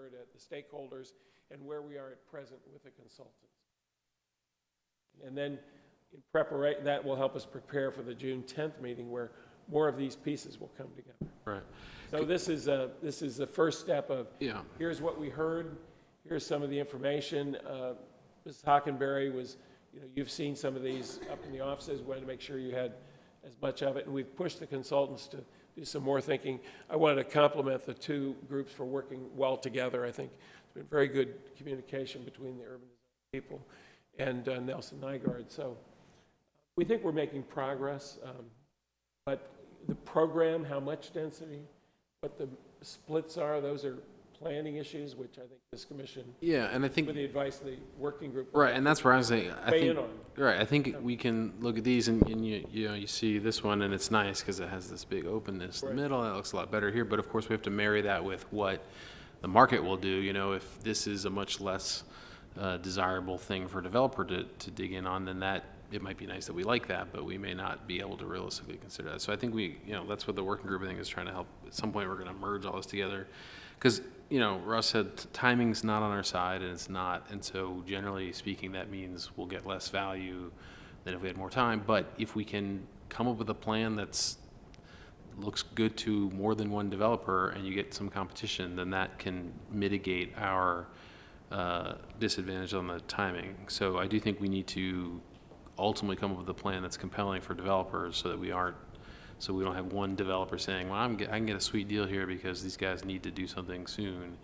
heard at the stakeholders and where we are at present with the consultants. And then in preparation, that will help us prepare for the June 10th meeting where more of these pieces will come together. Right. So this is the first step of, Yeah. here's what we heard, here's some of the information. Ms. Hockenberry was, you've seen some of these up in the offices, wanted to make sure you had as much of it, and we've pushed the consultants to do some more thinking. I wanted to compliment the two groups for working well together. I think it's been very good communication between the urban design people and Nelson Nygaard. So we think we're making progress, but the program, how much density, what the splits are, those are planning issues, which I think this commission, Yeah, and I think, with the advice of the working group, right, and that's where I was saying, I weigh think, in on. right, I think we can look at these and you see this one and it's nice because it has this big openness in the Right. middle. That looks a lot better here, but of course we have to marry that with what the market will do. If this is a much less desirable thing for a developer to dig in on, then that, it might be nice that we like that, but we may not be able to realistically consider that. So I think that's what the working group, I think, is trying to help. At some point, we're going to merge all this together. Because, Russ said timing's not on our side, and it's not. And so generally speaking, that means we'll get less value than if we had more time. But if we can come up with a plan that's looks good to more than one developer and you get some competition, then that can mitigate our disadvantage on the timing. So I do think we need to ultimately come up with a plan that's compelling for developers so that we don't have one developer saying, well, I can get a sweet deal here because these guys need to do something soon.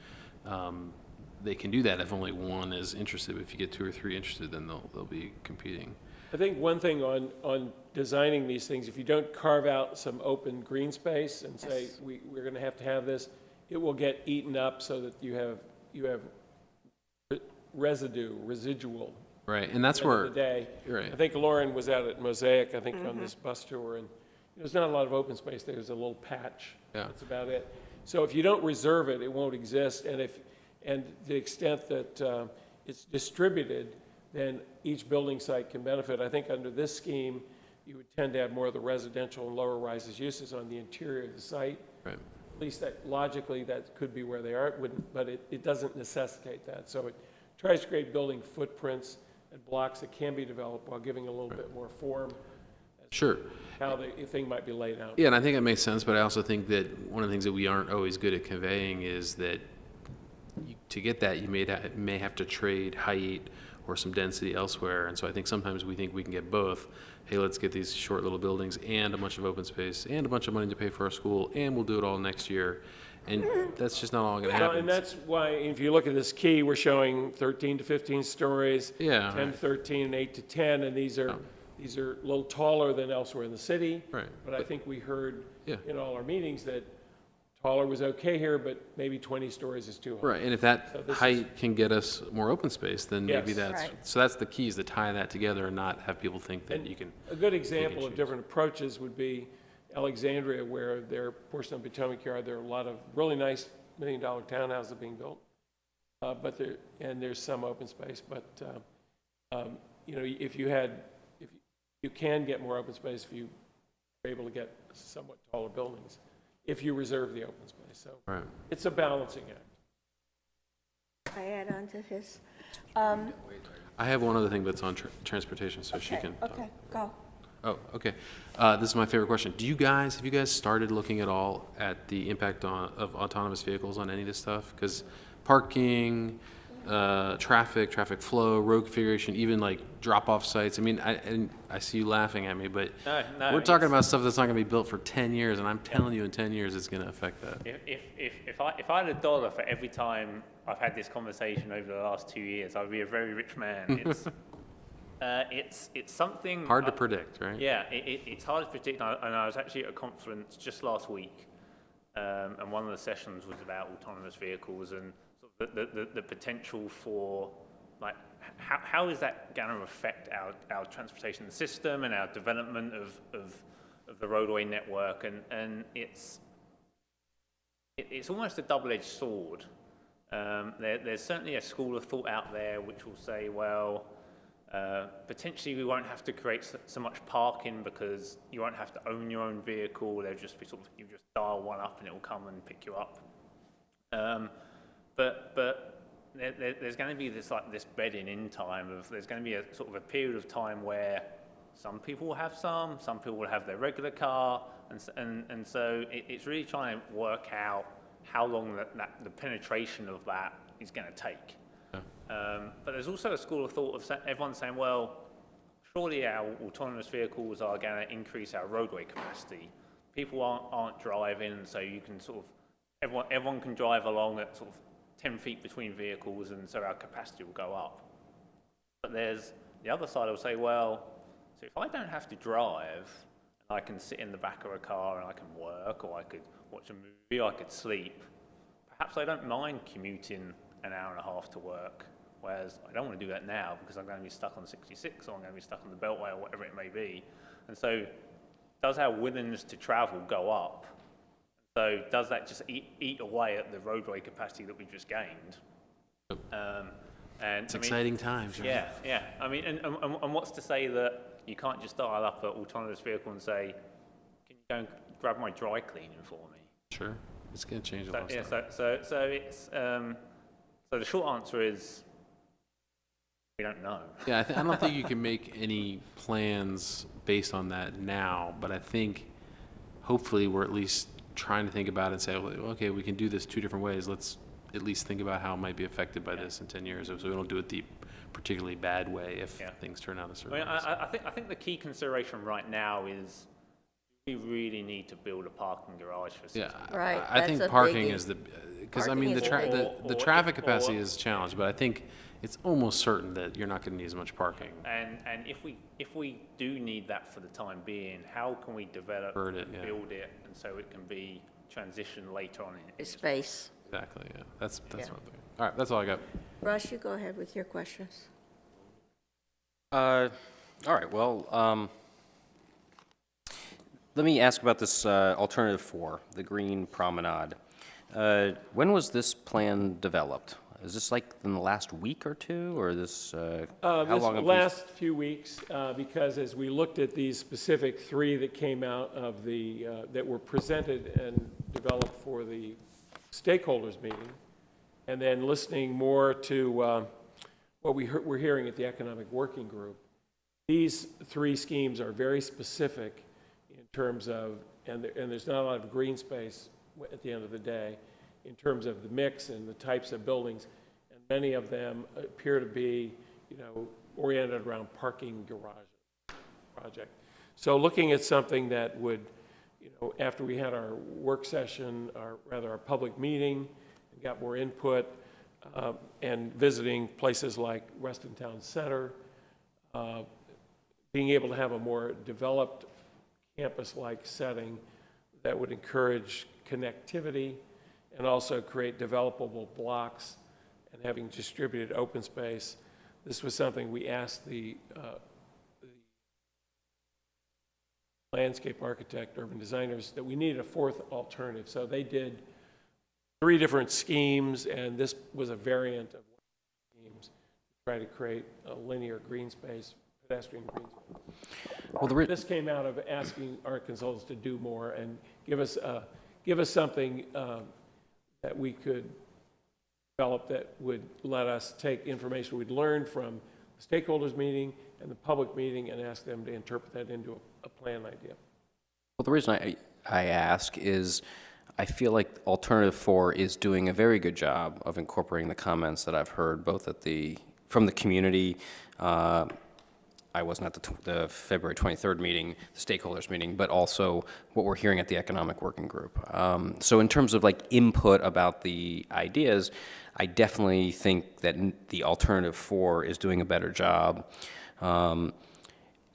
They can do that if only one is interested. If you get two or three interested, then they'll be competing. I think one thing on designing these things, if you don't carve out some open green space and say, we're going to have this, it will get eaten up so that you have residual. Right, and that's At the end where, of the day. right. I think Lauren was out at Mosaic, I think, on this bus tour, and there's not a lot of open space. There's a little patch. Yeah. That's about it. So if you don't reserve it, it won't exist. And to the extent that it's distributed, then each building site can benefit. I think under this scheme, you would tend to have more of the residential and lower rises uses on the interior of the site. Right. At least that logically, that could be where they are. It wouldn't, but it doesn't necessitate that. So it tries to create building footprints and blocks that can be developed while giving a little bit more form. Sure. How the thing might be laid out. Yeah, and I think it makes sense, but I also think that one of the things that we aren't always good at conveying is that to get that, you may have to trade height or some density elsewhere. And so I think sometimes we think we can get both. Hey, let's get these short little buildings and a bunch of open space and a bunch of money to pay for our school, and we'll do it all next year. And that's just not all going to happen. And that's why, if you look at this key, we're showing 13 to 15 stories, Yeah, 10 right. to 13, and 8 to 10, and these are a little taller than elsewhere in the city. Right. But I think we heard Yeah. in all our meetings that taller was okay here, but maybe 20 stories is too high. Right, and if that So this height can get us more open space, then maybe Yes. that's, Right. so that's the key, is to tie that together and not have people think that And you can. A good example of choose. different approaches would be Alexandria, where their portion of Potomac Yard, there are a lot of really nice $1 million townhouses being built. But there's some open space, but, if you can get more open space if you are able to get somewhat taller buildings, if you reserve the open space. So Right. it's a balancing act. I add on to this. I have one other thing that's on transportation, so she can talk. Okay, go. Oh, okay. This is my favorite question. Have you guys started looking at all at the impact of autonomous vehicles on any of this stuff? Because parking, traffic flow, road configuration, even like drop-off sites. I mean, I see you laughing at me, but No, we're talking about stuff that's not going to be built for 10 years, and I'm telling you in 10 years it's going to affect that. If I had $1 for every time I've had this conversation over the last 2 years, I'd be a very rich man. It's something Hard to predict, right? Yeah, it's hard to predict. And I was actually at a conference just last week, and one of the sessions was about autonomous vehicles and sort of the potential for, like, how is that going to affect our transportation system and our development of the roadway network? And it's almost a double-edged sword. There's certainly a school of thought out there which will say, well, potentially we won't have to create so much parking because you won't have to own your own vehicle. There'll just be you just dial one up and it will come and pick you up. there's going to be this bedding in time of, there's going to be a sort of a period of time where some people will have some people will have their regular car, and so it's really trying to work out how long the penetration of that is going to take. But there's also a school of thought of everyone saying, well, surely our autonomous vehicles are going to increase our roadway capacity. People aren't driving, and so you can sort of, everyone can drive along at sort of 10 feet between vehicles, and so our capacity will go up. But there's the other side will say, well, so if I don't have to drive, and I can sit in the back of a car and I can work, or I could watch a movie, or I could sleep, perhaps I don't mind commuting an hour and a half to work, whereas I don't want to do that now because I'm going to be stuck on 66, or I'm going to be stuck on the Beltway, or whatever it may be. And so does our willingness to travel go up? So does that just eat away at the roadway capacity that we've just gained? It's exciting times, right? Yeah. I mean, and what's to say that you can't just dial up an autonomous vehicle and say, can you go and grab my dry cleaning for me? Sure, it's going to change a lot of stuff. So the short answer is we don't know. Yeah, I don't think you can make any plans based on that now, but I think hopefully we're at least trying to think about it and say, well, okay, we can do this two different ways. Let's at least think about how it might be affected by this in 10 years, so we don't do it the particularly bad way if things turn out a certain way. I think the key consideration right now is we really need to build a parking garage facility. Yeah, Right, I that's think a parking biggie. is because I Parking mean, is a biggie. the traffic capacity is a challenge, but I think it's almost certain that you're not going to need as much parking. And if we do need that for the time being, how can we develop, Build it, build it, and so it can be transitioned later on in its Space. Exactly, yeah. That's Yeah. what I'm thinking. All right, that's all I got. Russ, you go ahead with your questions. All right, well, let me ask about this alternative 4, the Green Promenade. When was this plan developed? Is this like in the last week or two, or this, how This long have we? last few weeks, because as we looked at these specific 3 that came out of the, that were presented and developed for the stakeholders meeting, and then listening more to what we're hearing at the Economic Working Group, these 3 schemes are very specific in terms of, and there's not a lot of green space at the end of the day, in terms of the mix and the types of buildings, and many of them appear to be, oriented around parking garage project. So looking at something that would, after we had our work session, or rather our public meeting, and got more input, and visiting places like Weston Town Center, being able to have a more developed campus-like setting that would encourage connectivity and also create developable blocks and having distributed open space. This was something we asked the landscape architect, urban designers, that we needed a 4th alternative. So they did 3 different schemes, and this was a variant of one of the schemes to try to create a linear green space, pedestrian green space. Well, This came out of asking our consultants to do more and give us something that we could develop that would let us take information we'd learned from the stakeholders meeting and the public meeting and ask them to interpret that into a plan idea. Well, the reason I ask is I feel like Alternative 4 is doing a very good job of incorporating the comments that I've heard both from the community. I wasn't at the February 23rd meeting, the stakeholders meeting, but also what we're hearing at the Economic Working Group. So in terms of input about the ideas, I definitely think that the Alternative 4 is doing a better job. And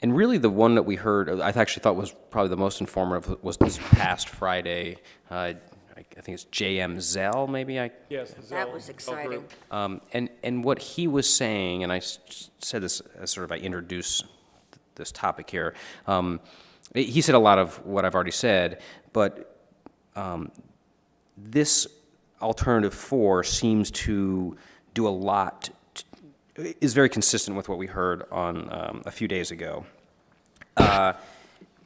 really the one that we heard, I actually thought was probably the most informative, was this past Friday. I think it's J.M. Zell, maybe? Yes, That was exciting. And what he was saying, and I said this as sort of I introduce this topic here, he said a lot of what I've already said, but this Alternative 4 seems to do a lot, is very consistent with what we heard on a few days ago.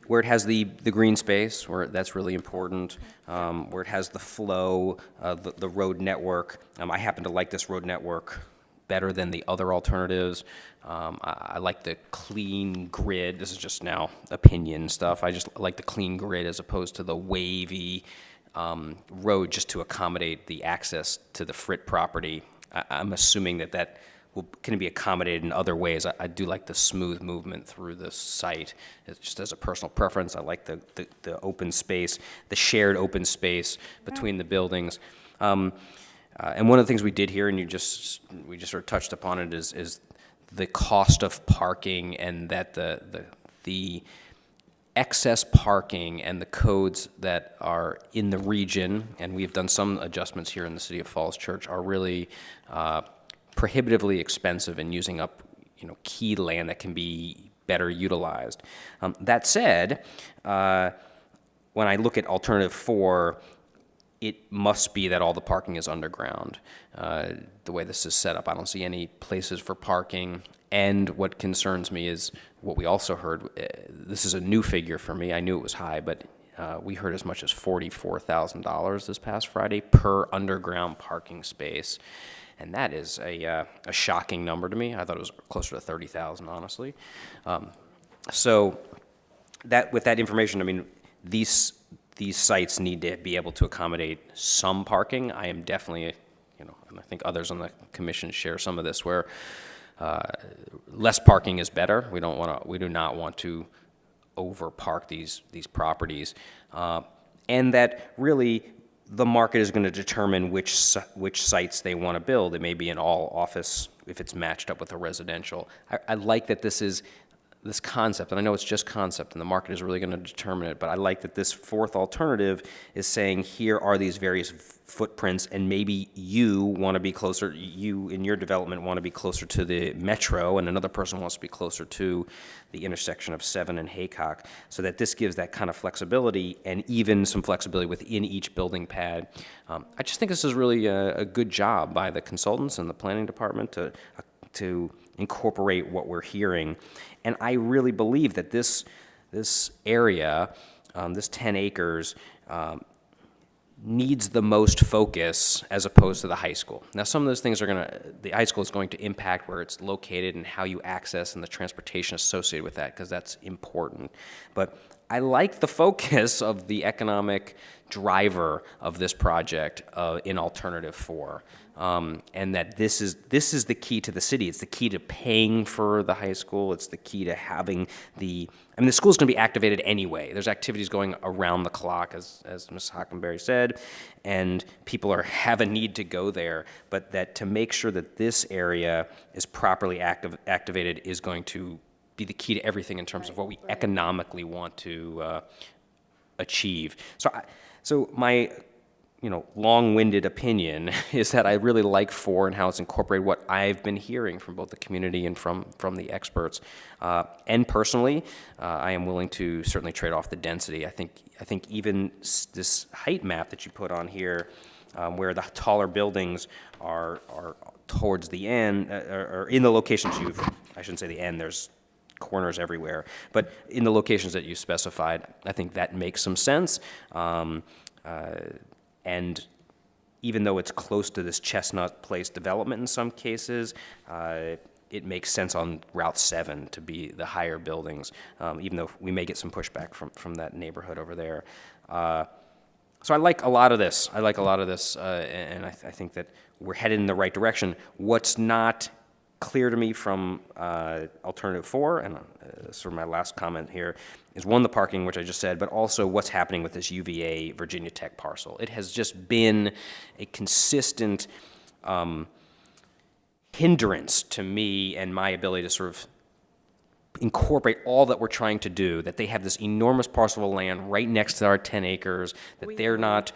where it has the green space, where that's really important, where it has the flow, the road network. I happen to like this road network better than the other alternatives. I like the clean grid. This is just now opinion stuff. I just like the clean grid as opposed to the wavy road just to accommodate the access to the Fritt property. I'm assuming that can be accommodated in other ways. I do like the smooth movement through the site. It's just as a personal preference, I like the open space, the shared open space between the buildings. And one of the things we did here, and we just sort of touched upon it, is the cost of parking, and that the excess parking and the codes that are in the region, and we've done some adjustments here in the city of Falls Church, are really prohibitively expensive in using up, key land that can be better utilized. That said, when I look at alternative 4, it must be that all the parking is underground. The way this is set up, I don't see any places for parking. And what concerns me is what we also heard. This is a new figure for me. I knew it was high, but we heard as much as $44,000 this past Friday per underground parking space. And that is a shocking number to me. I thought it was closer to $30,000, honestly. So with that information, I mean, these sites need to be able to accommodate some parking. I am definitely, and I think others on the commission share some of this, where less parking is better. We do not want to overpark these properties, and that really the market is going to determine which sites they want to build. It may be an all office if it's matched up with a residential. I like that this concept, and I know it's just concept, and the market is really going to determine it, but I like that this fourth alternative is saying here are these various footprints, and maybe you in your development want to be closer to the metro, and another person wants to be closer to the intersection of 7 and Haycock, so that this gives that kind of flexibility, and even some flexibility within each building pad. I just think this is really a good job by the consultants and the planning department to incorporate what we're hearing. And I really believe that this area, this 10 acres, needs the most focus as opposed to the high school. Now, some of those things the high school is going to impact where it's located and how you access and the transportation associated with that, because that's important. But I like the focus of the economic driver of this project in Alternative 4. And that this is the key to the city. It's the key to paying for the high school. It's the key to having the school's going to be activated anyway. There's activities going around the clock, as Ms. Hockenberry said, and people have a need to go there. But that to make sure that this area is properly activated is going to be the key to everything in terms of what we economically want to achieve. So my long-winded opinion is that I really like 4 and how it's incorporated what I've been hearing from both the community and from the experts. And personally, I am willing to certainly trade off the density. I think even this height map that you put on here, where the taller buildings are towards the end, or in the locations I shouldn't say the end, there's corners everywhere, but in the locations that you specified, I think that makes some sense. And even though it's close to this Chestnut Place development in some cases, it makes sense on Route 7 to be the higher buildings, even though we may get some pushback from that neighborhood over there. So I like a lot of this. And I think that we're headed in the right direction. What's not clear to me from Alternative 4, and sort of my last comment here, is one, the parking, which I just said, but also what's happening with this UVA Virginia Tech parcel. It has just been a consistent hindrance to me and my ability to sort of incorporate all that we're trying to do, that they have this enormous parcel of land right next to our 10 acres, that they're not,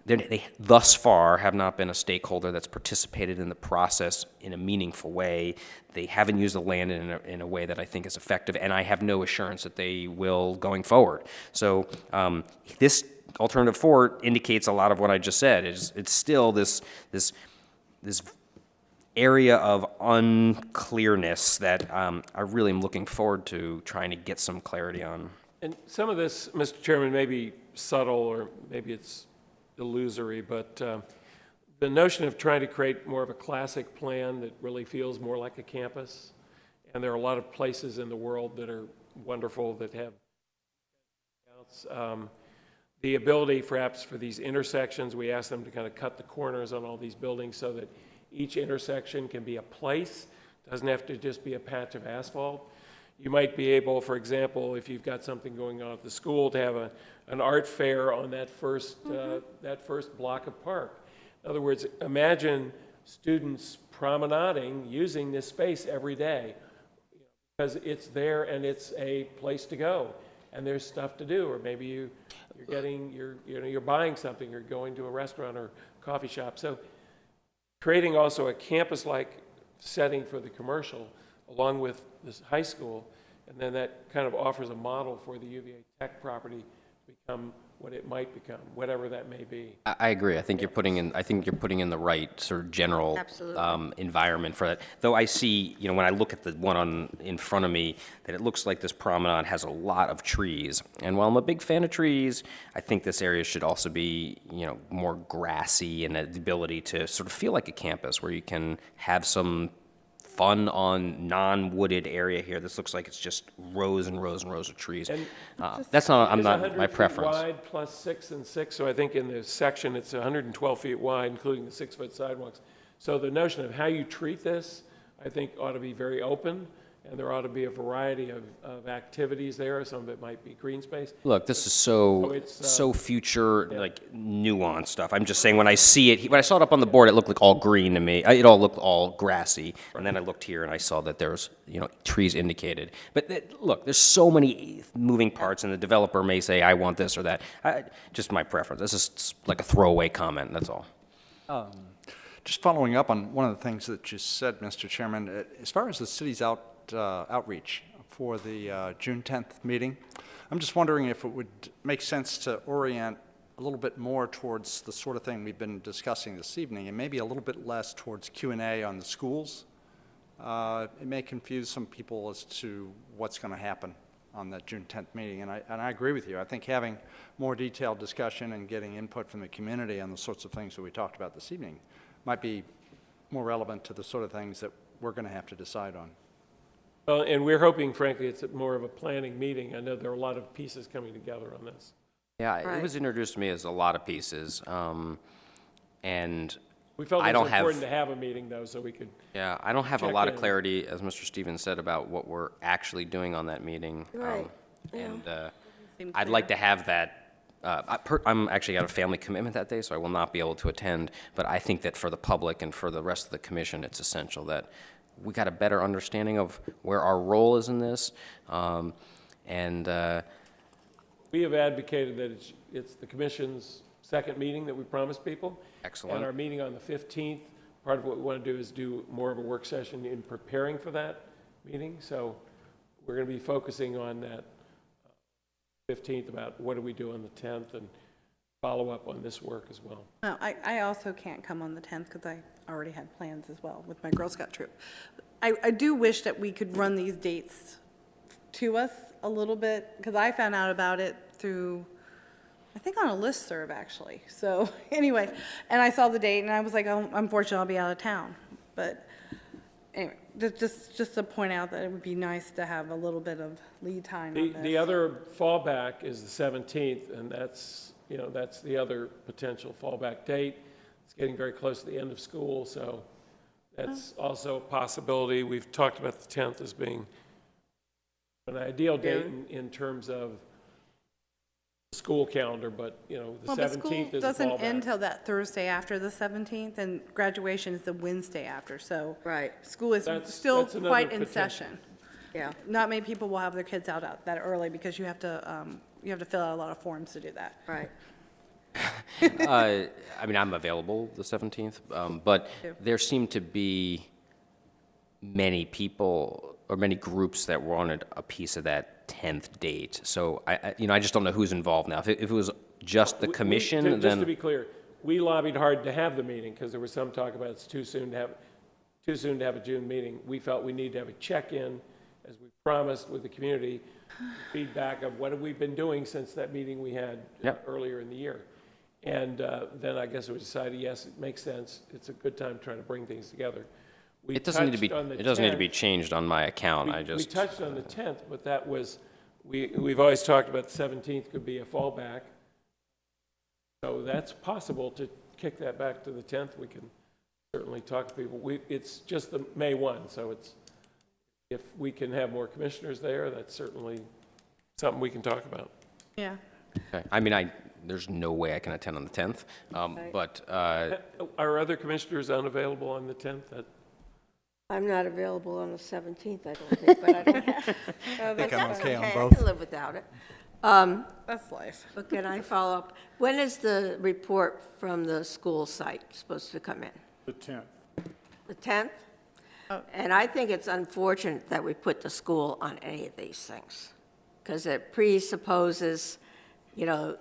they thus far have not been a stakeholder that's participated in the process in a meaningful way. They haven't used the land in a way that I think is effective, and I have no assurance that they will going forward. So this Alternative 4 indicates a lot of what I just said. It's still this area of unclearness that I really am looking forward to trying to get some clarity on. And some of this, Mr. Chairman, may be subtle or maybe it's illusory, but the notion of trying to create more of a classic plan that really feels more like a campus, and there are a lot of places in the world that are wonderful that have the ability perhaps for these intersections, we ask them to kind of cut the corners on all these buildings so that each intersection can be a place, doesn't have to just be a patch of asphalt. You might be able, for example, if you've got something going on at the school, to have an art fair on that first block of park. In other words, imagine students promenading using this space every day because it's there and it's a place to go and there's stuff to do, or maybe you're buying something, you're going to a restaurant or coffee shop. So creating also a campus-like setting for the commercial along with this high school, and then that kind of offers a model for the UVA Tech property to become what it might become, whatever that may be. I agree. I think you're putting in the right sort of general Absolutely. environment for that. Though I see, when I look at the one in front of me, that it looks like this promenade has a lot of trees. And while I'm a big fan of trees, I think this area should also be, more grassy and the ability to sort of feel like a campus where you can have some fun on non-wooded area here. This looks like it's just rows and rows and rows of trees. That's not It's my 100 feet preference. wide plus 6 and 6, so I think in the section it's 112 feet wide, including the 6-foot sidewalks. So the notion of how you treat this, I think, ought to be very open, and there ought to be a variety of activities there. Some of it might be green space. Look, this is So it's, so future, like nuanced stuff. I'm just saying when I see it, when I saw it up on the board, it looked like all green to me. It all looked all grassy. And then I looked here and I saw that there's, trees indicated. But look, there's so many moving parts and the developer may say, I want this or that. Just my preference. This is like a throwaway comment, that's all. Just following up on one of the things that you said, Mr. Chairman, as far as the city's outreach for the June 10th meeting, I'm just wondering if it would make sense to orient a little bit more towards the sort of thing we've been discussing this evening, and maybe a little bit less towards Q&A on the schools. It may confuse some people as to what's going to happen on that June 10th meeting, and I agree with you. I think having more detailed discussion and getting input from the community on the sorts of things that we talked about this evening might be more relevant to the sort of things that we're going to have to decide on. Well, and we're hoping, frankly, it's more of a planning meeting. I know there are a lot of pieces coming together on this. Yeah, it Right. was introduced to me as a lot of pieces. And We felt I it don't was have- important to have a meeting, though, so we could, yeah, I don't have a Check lot of in. clarity, as Mr. Stevens said, about what we're actually doing on that meeting. Right, yeah. And I'd like to have that. I'm actually got a family commitment that day, so I will not be able to attend. But I think that for the public and for the rest of the commission, it's essential that we got a better understanding of where our role is in this. we have advocated that it's the commission's second meeting that we promised people. Excellent. And our meeting on the 15th, part of what we want to do is do more of a work session in preparing for that meeting. So we're going to be focusing on that 15th about what do we do on the 10th and follow up on this work as well. No, I also can't come on the 10th because I already had plans as well with my Girl Scout troop. I do wish that we could run these dates to us a little bit, because I found out about it through, I think on a listserv, actually. So, anyway, and I saw the date, and I was like, oh, unfortunately, I'll be out of town. But, anyway, just to point out that it would be nice to have a little bit of lead time on this. The other fallback is the 17th, and that's the other potential fallback date. It's getting very close to the end of school, so that's also a possibility. We've talked about the 10th as being an ideal date in terms of the school calendar, but, the Well, but school 17th is a doesn't end fallback. till that Thursday after the 17th, and graduation is the Wednesday after, so Right, school is That's still another quite in potential. session. yeah. Not many people will have their kids out that early because you have to fill out a lot of forms to do that. Right. I'm available the 17th, but there seem to be many people or many groups that wanted a piece of that 10th date. So I just don't know who's involved now. If it was just the commission, Just to then be clear, we lobbied hard to have the meeting, because there was some talk about it's too soon to have a June meeting. We felt we need to have a check-in as we promised with the community, feedback of what have we been doing since that meeting we had Yep. earlier in the year. And then I guess we decided, yes, it makes sense. It's a good time to try to bring things together. We It doesn't need to be, touched on the it doesn't need to 10th. be changed on my account, I We just, touched on the 10th, but that was, we've always talked about the 17th could be a fallback. So that's possible to kick that back to the 10th. We can certainly talk to people. It's just the May 1, so it's, if we can have more commissioners there, that's certainly something we can talk about. Yeah. okay. I mean, there's no way I can attend on the 10th, but, Are other commissioners unavailable on the 10th? I'm not available on the 17th, I don't think, but I don't have. I think I'm okay on I both. can live without it. That's life. But can I follow up? When is the report from the school site supposed to come in? The 10th. The 10th? And I think it's unfortunate that we put the school on any of these things, because it presupposes, you know,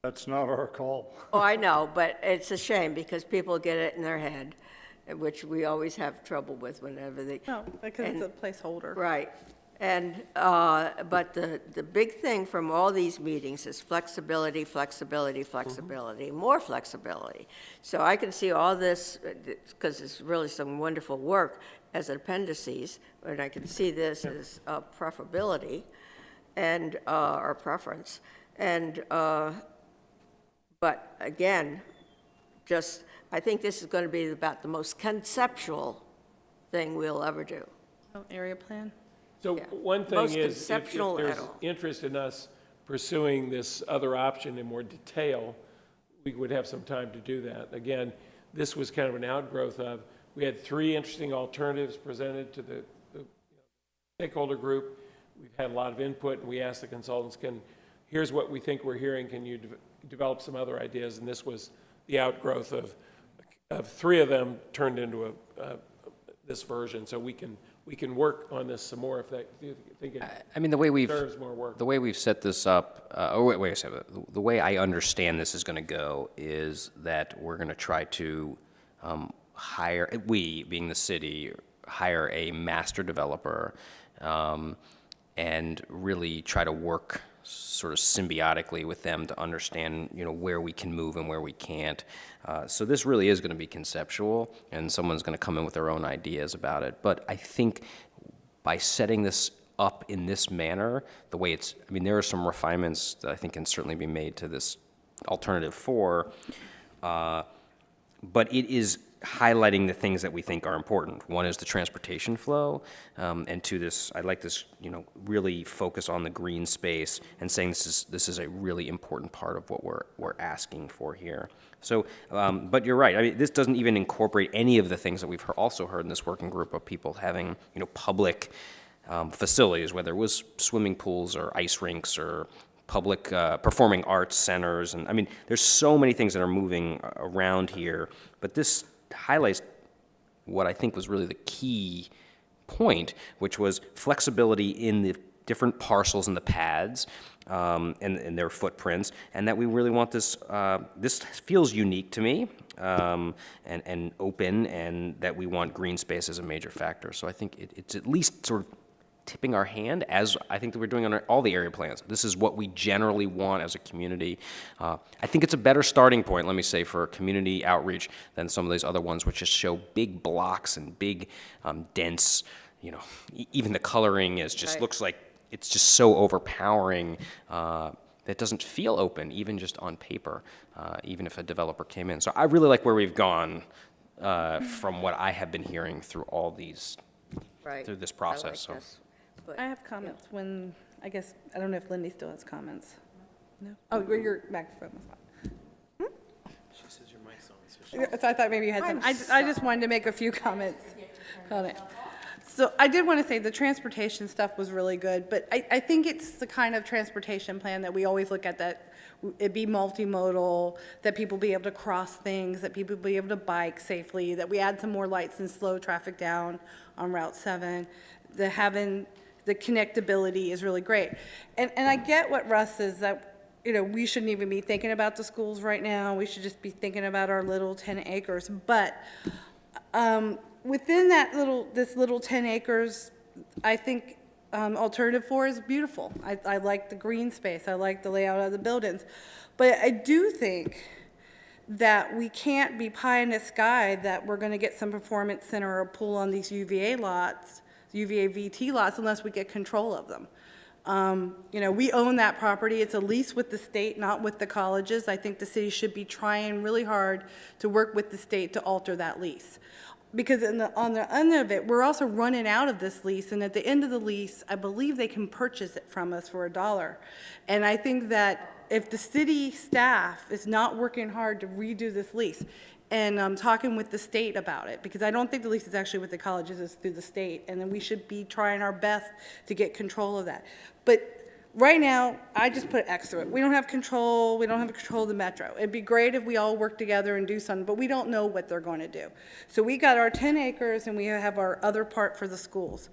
That's not our call. oh, I know, but it's a shame, because people get it in their head, which we always have trouble with whenever they. No, because it's a placeholder. Right. And, but the big thing from all these meetings is flexibility, flexibility, flexibility, more flexibility. So I can see all this, because it's really some wonderful work as appendices, and I can see this as preferability and, or preference. And, but again, just, I think this is going to be about the most conceptual thing we'll ever do. Oh, area plan? So Yeah. one thing Most is, if conceptual at there's all. interest in us pursuing this other option in more detail, we would have some time to do that. Again, this was kind of an outgrowth of, we had 3 interesting alternatives presented to the stakeholder group. We've had a lot of input, and we asked the consultants, here's what we think we're hearing, can you develop some other ideas? And this was the outgrowth of 3 of them turned into this version, so we can work on this some more if you think it I mean, the way we've, deserves more work. the way we've set this up, wait a second. The way I understand this is going to go is that we're going to try to hire, we, being the city, hire a master developer and really try to work sort of symbiotically with them to understand, you know, where we can move and where we can't. So this really is going to be conceptual, and someone's going to come in with their own ideas about it. But I think by setting this up in this manner, the way it's, I mean, there are some refinements that I think can certainly be made to this alternative 4, but it is highlighting the things that we think are important. One is the transportation flow, and 2, I'd like this, you know, really focus on the green space and saying this is a really important part of what we're asking for here. So, but you're right. I mean, this doesn't even incorporate any of the things that we've also heard in this working group of people having, you know, public facilities, whether it was swimming pools or ice rinks or public performing arts centers. And I mean, there's so many things that are moving around here, but this highlights what I think was really the key point, which was flexibility in the different parcels and the pads and their footprints, and that we really want this, this feels unique to me and open, and that we want green space as a major factor. So I think it's at least sort of tipping our hand, as I think that we're doing on all the area plans. This is what we generally want as a community. I think it's a better starting point, let me say, for community outreach than some of these other ones, which just show big blocks and big, dense, you know, even the coloring is just, Right. looks like it's just so overpowering. That doesn't feel open, even just on paper, even if a developer came in. So I really like where we've gone from what I have been hearing through all these, Right. through this I like process. So. this, but- I have comments when, I guess, I don't know if Lindy still has comments. No? Oh, your microphone was on. She says your mic's on, so So I thought maybe you had some, I just wanted to make a few comments on it. So I did want to say the transportation stuff was really good, but I think it's the kind of transportation plan that we always look at, that it be multimodal, that people be able to cross things, that people be able to bike safely, that we add some more lights and slow traffic down on Route 7, the having, the connectability is really great. And I get what Russ says, that, you know, we shouldn't even be thinking about the schools right now. We should just be thinking about our little 10 acres. But within that this little 10 acres, I think alternative 4 is beautiful. I like the green space, I like the layout of the buildings. But I do think that we can't be pie in the sky that we're gonna get some performance center or pool on these UVA lots, UVA VT lots, unless we get control of them. You know, we own that property. It's a lease with the state, not with the colleges. I think the city should be trying really hard to work with the state to alter that lease. Because on the end of it, we're also running out of this lease, and at the end of the lease, I believe they can purchase it from us for $1. And I think that if the city staff is not working hard to redo this lease, and I'm talking with the state about it, because I don't think the lease is actually with the colleges, it's through the state, and then we should be trying our best to get control of that. But right now, I just put X through it. We don't have control of the metro. It'd be great if we all work together and do something, but we don't know what they're going to do. So we got our 10 acres and we have our other part for the schools.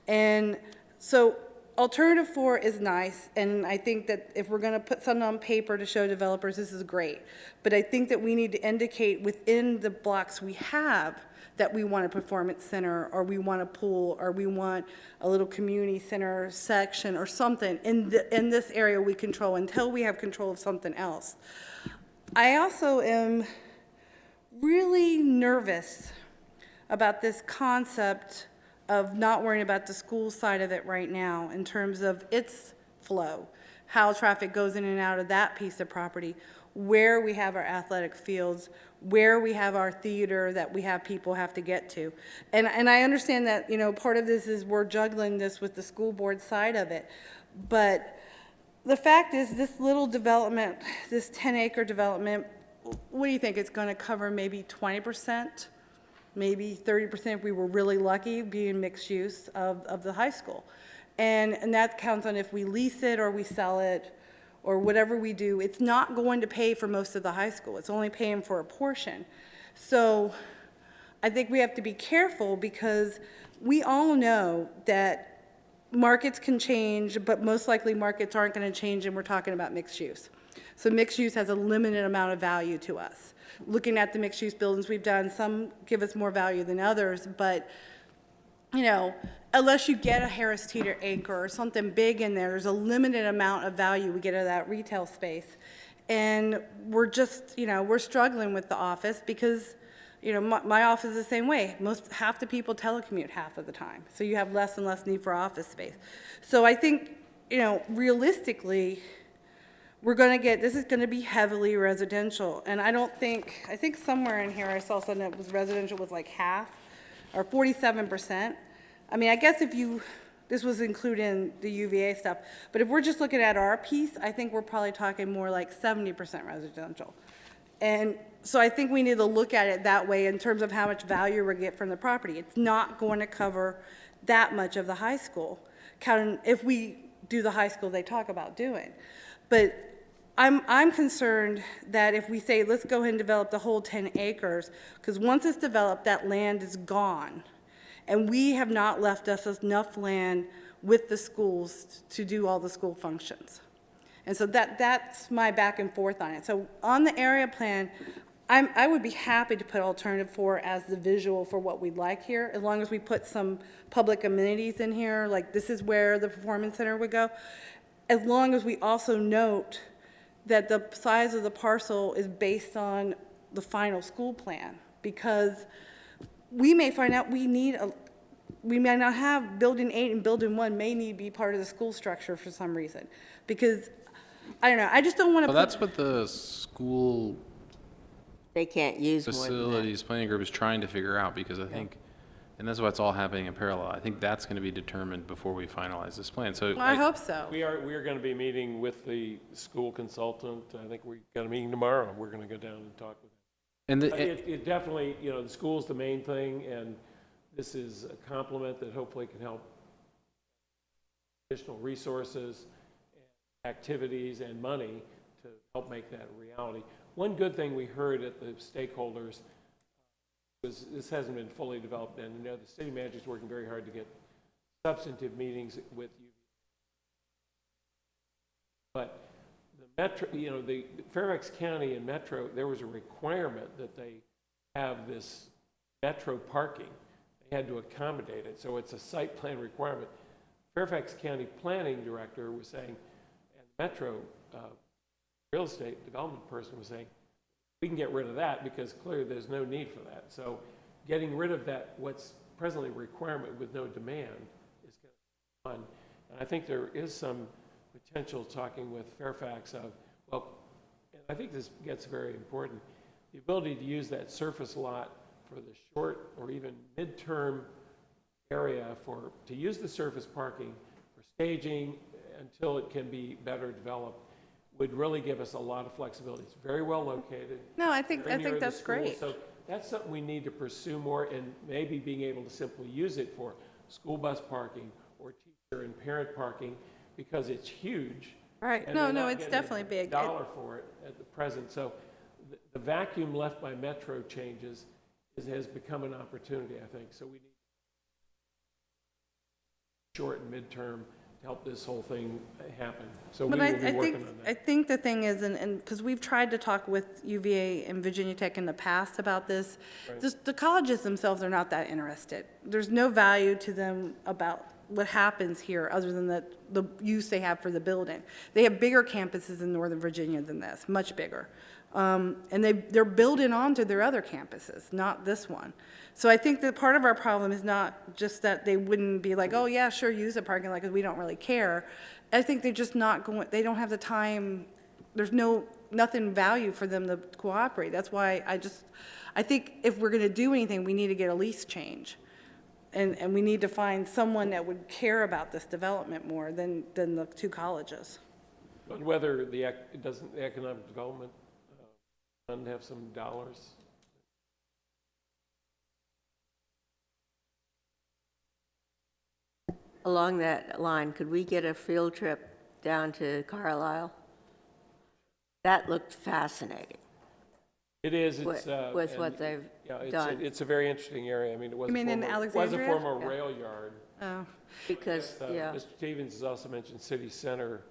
And so alternative 4 is nice, and I think that if we're going to put something on paper to show developers, this is great. But I think that we need to indicate within the blocks we have that we want a performance center, or we want a pool, or we want a little community center section or something in this area we control until we have control of something else. I also am really nervous about this concept of not worrying about the school side of it right now in terms of its flow, how traffic goes in and out of that piece of property, where we have our athletic fields, where we have our theater that we have people have to get to. And I understand that, you know, part of this is we're juggling this with the school board side of it. But the fact is, this little development, this 10-acre development, what do you think? It's going to cover maybe 20%? Maybe 30% if we were really lucky, being mixed use of the high school. And that counts on if we lease it or we sell it or whatever we do. It's not going to pay for most of the high school. It's only paying for a portion. So I think we have to be careful, because we all know that markets can change, but most likely markets aren't going to change, and we're talking about mixed use. So mixed use has a limited amount of value to us. Looking at the mixed-use buildings we've done, some give us more value than others, but, you know, unless you get a Harris Teeter acre or something big in there, there's a limited amount of value we get out of that retail space. And we're just, you know, we're struggling with the office because, you know, my office is the same way. Half the people telecommute half of the time, so you have less and less need for office space. So I think, you know, realistically, we're going to get, this is going to be heavily residential. And I think somewhere in here I saw something that was residential was like half or 47%. I mean, I guess this was including the UVA stuff, but if we're just looking at our piece, I think we're probably talking more like 70% residential. And so I think we need to look at it that way in terms of how much value we get from the property. It's not going to cover that much of the high school, counting if we do the high school they talk about doing. But I'm concerned that if we say, let's go ahead and develop the whole 10 acres, because once it's developed, that land is gone. And we have not left us enough land with the schools to do all the school functions. And so that's my back and forth on it. So on the area plan, I would be happy to put alternative 4 as the visual for what we'd like here, as long as we put some public amenities in here, like this is where the performance center would go, as long as we also note that the size of the parcel is based on the final school plan, because we may find out we may not have building 8 and building 1 may need to be part of the school structure for some reason, because I don't know, I just don't want to Well, that's what the school They can't use more than that. facilities planning group is trying to figure out, because I think, and that's why it's all happening in parallel. I think that's going to be determined before we finalize this plan. So Well, I hope so. We are going to be meeting with the school consultant. I think we got a meeting tomorrow. We're going to go down and talk with them. and It definitely, you know, the school's the main thing, and this is a complement that hopefully can help additional resources, activities, and money to help make that a reality. One good thing we heard at the stakeholders was this hasn't been fully developed, and you know the city manager's working very hard to get substantive meetings with you. But the Metro, you know, the Fairfax County and Metro, there was a requirement that they have this Metro parking. had to accommodate it, so it's a site plan requirement. Fairfax County Planning Director was saying, and Metro real estate development person was saying, we can get rid of that because clearly there's no need for that. So getting rid of that, what's presently a requirement with no demand is going to be fun. And I think there is some potential talking with Fairfax of, well, and I think this gets very important, the ability to use that surface lot for the short or even midterm area to use the surface parking for staging until it can be better developed would really give us a lot of flexibility. It's very well located. No, I think very near the that's school. great. So that's something we need to pursue more, and maybe being able to simply use it for school bus parking or teacher and parent parking, because it's huge. Right. and No, they're no, not it's getting definitely big. a dollar for it at the present. So the vacuum left by Metro changes has become an opportunity, I think. So we need short and midterm to help this whole thing happen. So we But will I be working think, on I that. think the thing is, and, because we've tried to talk with UVA and Virginia Tech in the past about this, the colleges themselves are not that interested. There's no value to them about what happens here, other than the use they have for the building. They have bigger campuses in Northern Virginia than this, much bigger. And they're building onto their other campuses, not this one. So I think that part of our problem is not just that they wouldn't be like, oh, yeah, sure, use the parking lot because we don't really care. I think they're just not going, they don't have the time, there's nothing value for them to cooperate. That's why I think if we're going to do anything, we need to get a lease change. And we need to find someone that would care about this development more than the two colleges. But whether the economic development fund have some dollars? Along that line, could we get a field trip down to Carlisle? That looked fascinating It is, with it's. with and, what they've yeah, done. It's a very interesting area. I mean, it was You mean in was a Alexandria? former Yeah. rail yard. Oh, Because, yeah, Mr. Stevens has also mentioned City Center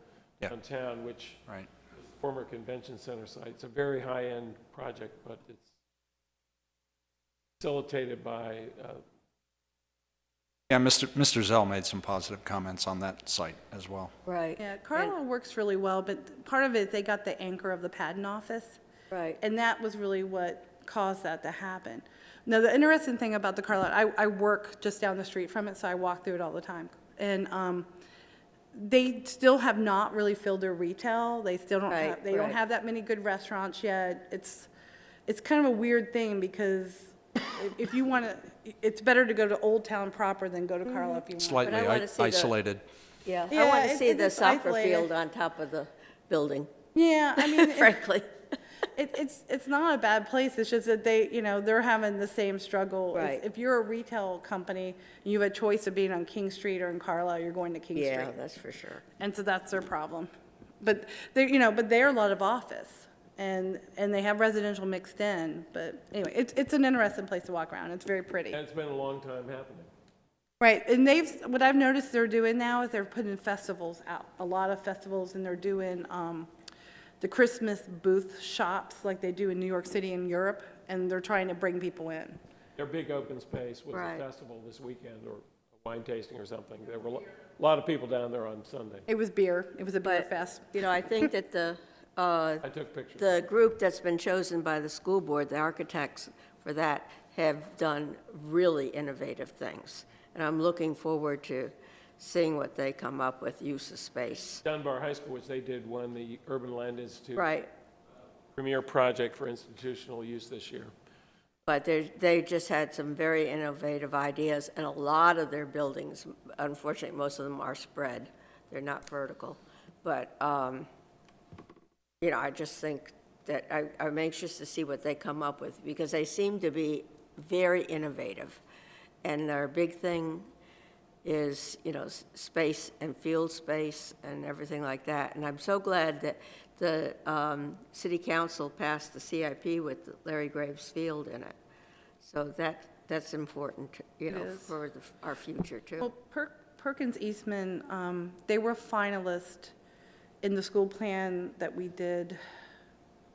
Yeah. downtown, which Right. is a former convention center site. It's a very high-end project, but it's facilitated by, Yeah, Mr. Zell made some positive comments on that site as well. right. yeah, Carlisle works really well, but part of it, they got the anchor of the patent office. Right. And that was really what caused that to happen. Now, the interesting thing about the Carlisle, I work just down the street from it, so I walk through it all the time. And they still have not really filled their retail. They still don't have, Right, they don't right. have that many good restaurants yet. It's kind of a weird thing because if you want to, it's better to go to Old Town proper than go to Carlisle if you want. Slightly I wanna see the- isolated. Yeah, I Yeah, want to see it the is soccer isolated. field on top of the building, Yeah, I mean, frankly. It's not a bad place, it's just that they, they're having the same struggle. Right. If you're a retail company, and you have a choice of being on King Street or in Carlisle, you're going to King Street. Yeah, that's for sure. And so that's their problem. But they're a lot of office, and they have residential mixed in, but anyway, it's an interesting place to walk around, it's very pretty. and it's been a long time happening. Right, and what I've noticed they're doing now is they're putting festivals out, a lot of festivals, and they're doing, the Christmas booth shops like they do in New York City and Europe, and they're trying to bring people in. Their big open space was a Right. festival this weekend, or a wine tasting or something. There were a lot of people down there on Sunday. It was beer, it was a beer But, fest. I think that I took pictures. the group that's been chosen by the school board, the architects for that, have done really innovative things. And I'm looking forward to seeing what they come up with, use of space. Dunbar High School, which they did, won the Urban Land Institute Right, premier project for institutional use this year. but they just had some very innovative ideas, and a lot of their buildings, unfortunately, most of them are spread. They're not vertical. But, I just think that I'm anxious to see what they come up with, because they seem to be very innovative. And their big thing is, space and field space and everything like that. And I'm so glad that the city council passed the CIP with Larry Graves Field in it. So that's important, is. for our future, too. Well, Perkins Eastman, they were finalists in the school plan that we did,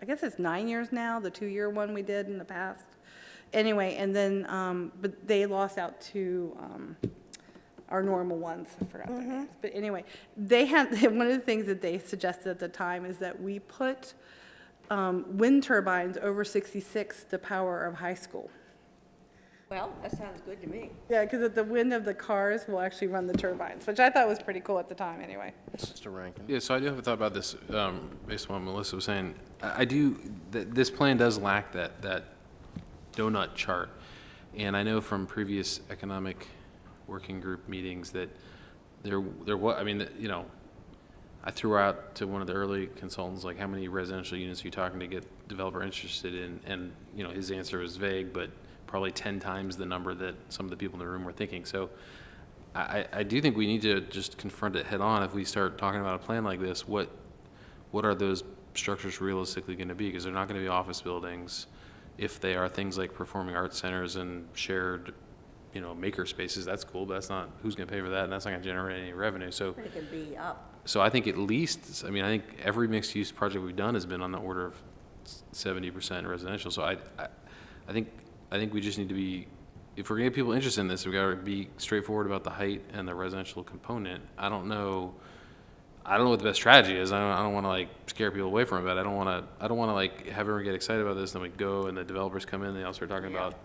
I guess it's 9 years now, the 2-year one we did in the past. Anyway, and then, but they lost out to our normal ones, I forgot their names. But anyway, they had, one of the things that they suggested at the time is that we put wind turbines over 66 to power our high school. Well, that sounds good to me. Yeah, because the wind of the cars will actually run the turbines, which I thought was pretty cool at the time, anyway. Mr. Rankin? Yeah, so I do have a thought about this, based on what Melissa was saying. I do, this plan does lack that donut chart. And I know from previous economic working group meetings that there was, I mean, you know, I threw out to one of the early consultants, like, how many residential units are you talking to get developer interested in? And, you know, his answer was vague, but probably 10 times the number that some of the people in the room were thinking. So I do think we need to just confront it head on. If we start talking about a plan like this, what are those structures realistically going to be? Because they're not going to be office buildings. If they are things like performing arts centers and shared, you know, maker spaces, that's cool, but that's not, who's going to pay for that? And that's not going to generate any revenue. So, It could be up. so I think at least, I mean, I think every mixed-use project we've done has been on the order of 70% residential. So I think we just need to be, if we're gonna get people interested in this, we gotta be straightforward about the height and the residential component. I don't know what the best strategy is. I don't wanna like scare people away from it, but I don't wanna like have everyone get excited about this, and then we go and the developers come in and they all start talking about,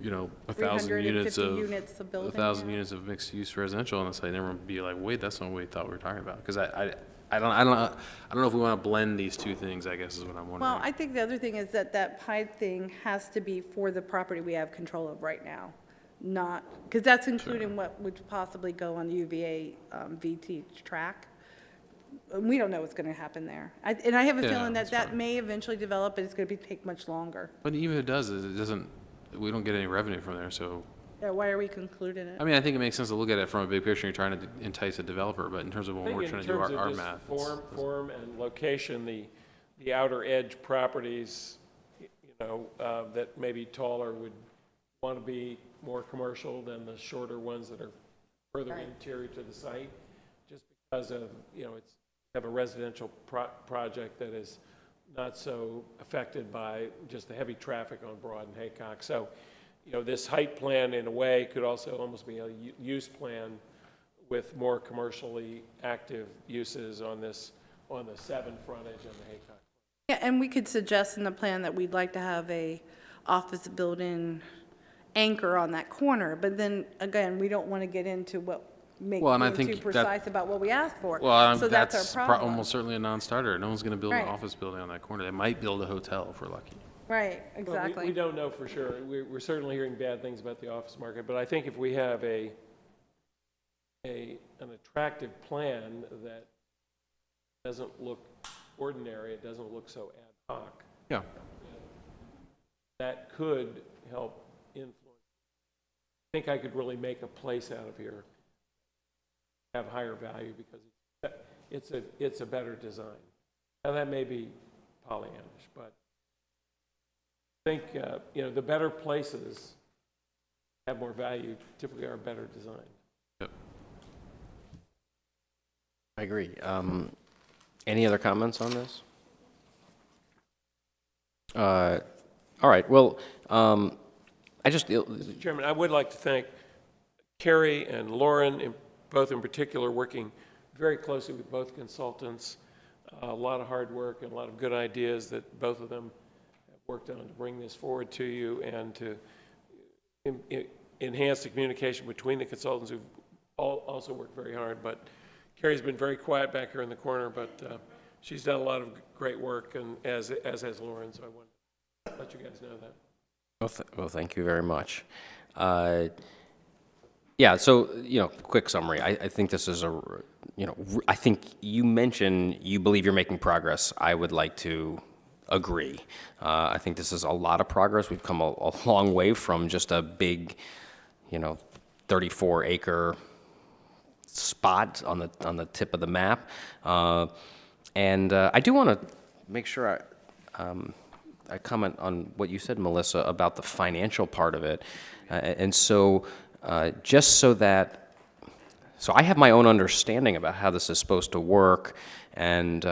you know, 1,000 units 350 of, units a building, 1,000 yeah. units of mixed-use residential, and it's like, everyone be like, wait, that's not what we thought we were talking about. Because I don't know if we wanna blend these two things, I guess is what I'm wondering. Well, I think the other thing is that height thing has to be for the property we have control of right now, not, because that's including what would possibly go on the UVA VT track. We don't know what's going to happen there. And I have a Yeah, feeling that's that fine. may eventually develop, but it's going to take much longer. But even if it does, it doesn't, we don't get any revenue from there, so. Yeah, why are we concluding it? I mean, I think it makes sense to look at it from a big picture. You're trying to entice a developer, but in terms of I when think we're in trying to do terms of our just math. it's- form and location, the outer edge properties, you know, that may be taller would want to be more commercial than the shorter ones that are further interior to the site, just because of, you know, it's, have a residential project that is not so affected by just the heavy traffic on Broad and Haycock. So, you know, this height plan in a way could also almost be a use plan with more commercially active uses on this, on the 7 frontage and the Haycock. Yeah, and we could suggest in the plan that we'd like to have a office building anchor on that corner, but then, again, we don't want to get into Well, and I being think too that- precise about what we asked for. Well, So that's our problem. almost certainly a non-starter. No one's going to build an Right. office building on that corner. They might build a hotel if we're lucky. Right, Well, exactly. we don't know for sure. We're certainly hearing bad things about the office market, but I think if we have an attractive plan that doesn't look ordinary, it doesn't look so ad hoc, Yeah. that could help influence. I think I could really make a place out of here, have higher value because it's a better design. Now, that may be Pollyannish, but I think, you know, the better places have more value, typically are better designed. Yep. I agree. Any other comments on this? All right, well, I just, Mr. Chairman, I would like to thank Carrie and Lauren, both in particular, working very closely with both consultants. A lot of hard work and a lot of good ideas that both of them have worked on to bring this forward to you and to enhance the communication between the consultants who've also worked very hard. But Carrie's been very quiet back here in the corner, but she's done a lot of great work, and as has Lauren, so I want to let you guys know that. well, thank you very much. Yeah, so, you know, quick summary. I think this is I think you mentioned you believe you're making progress. I would like to agree. I think this is a lot of progress. We've come a long way from just a big, 34-acre spot on the tip of the map. And I do want to make sure I comment on what you said, Melissa, about the financial part of it. And so just so I have my own understanding about how this is supposed to work, and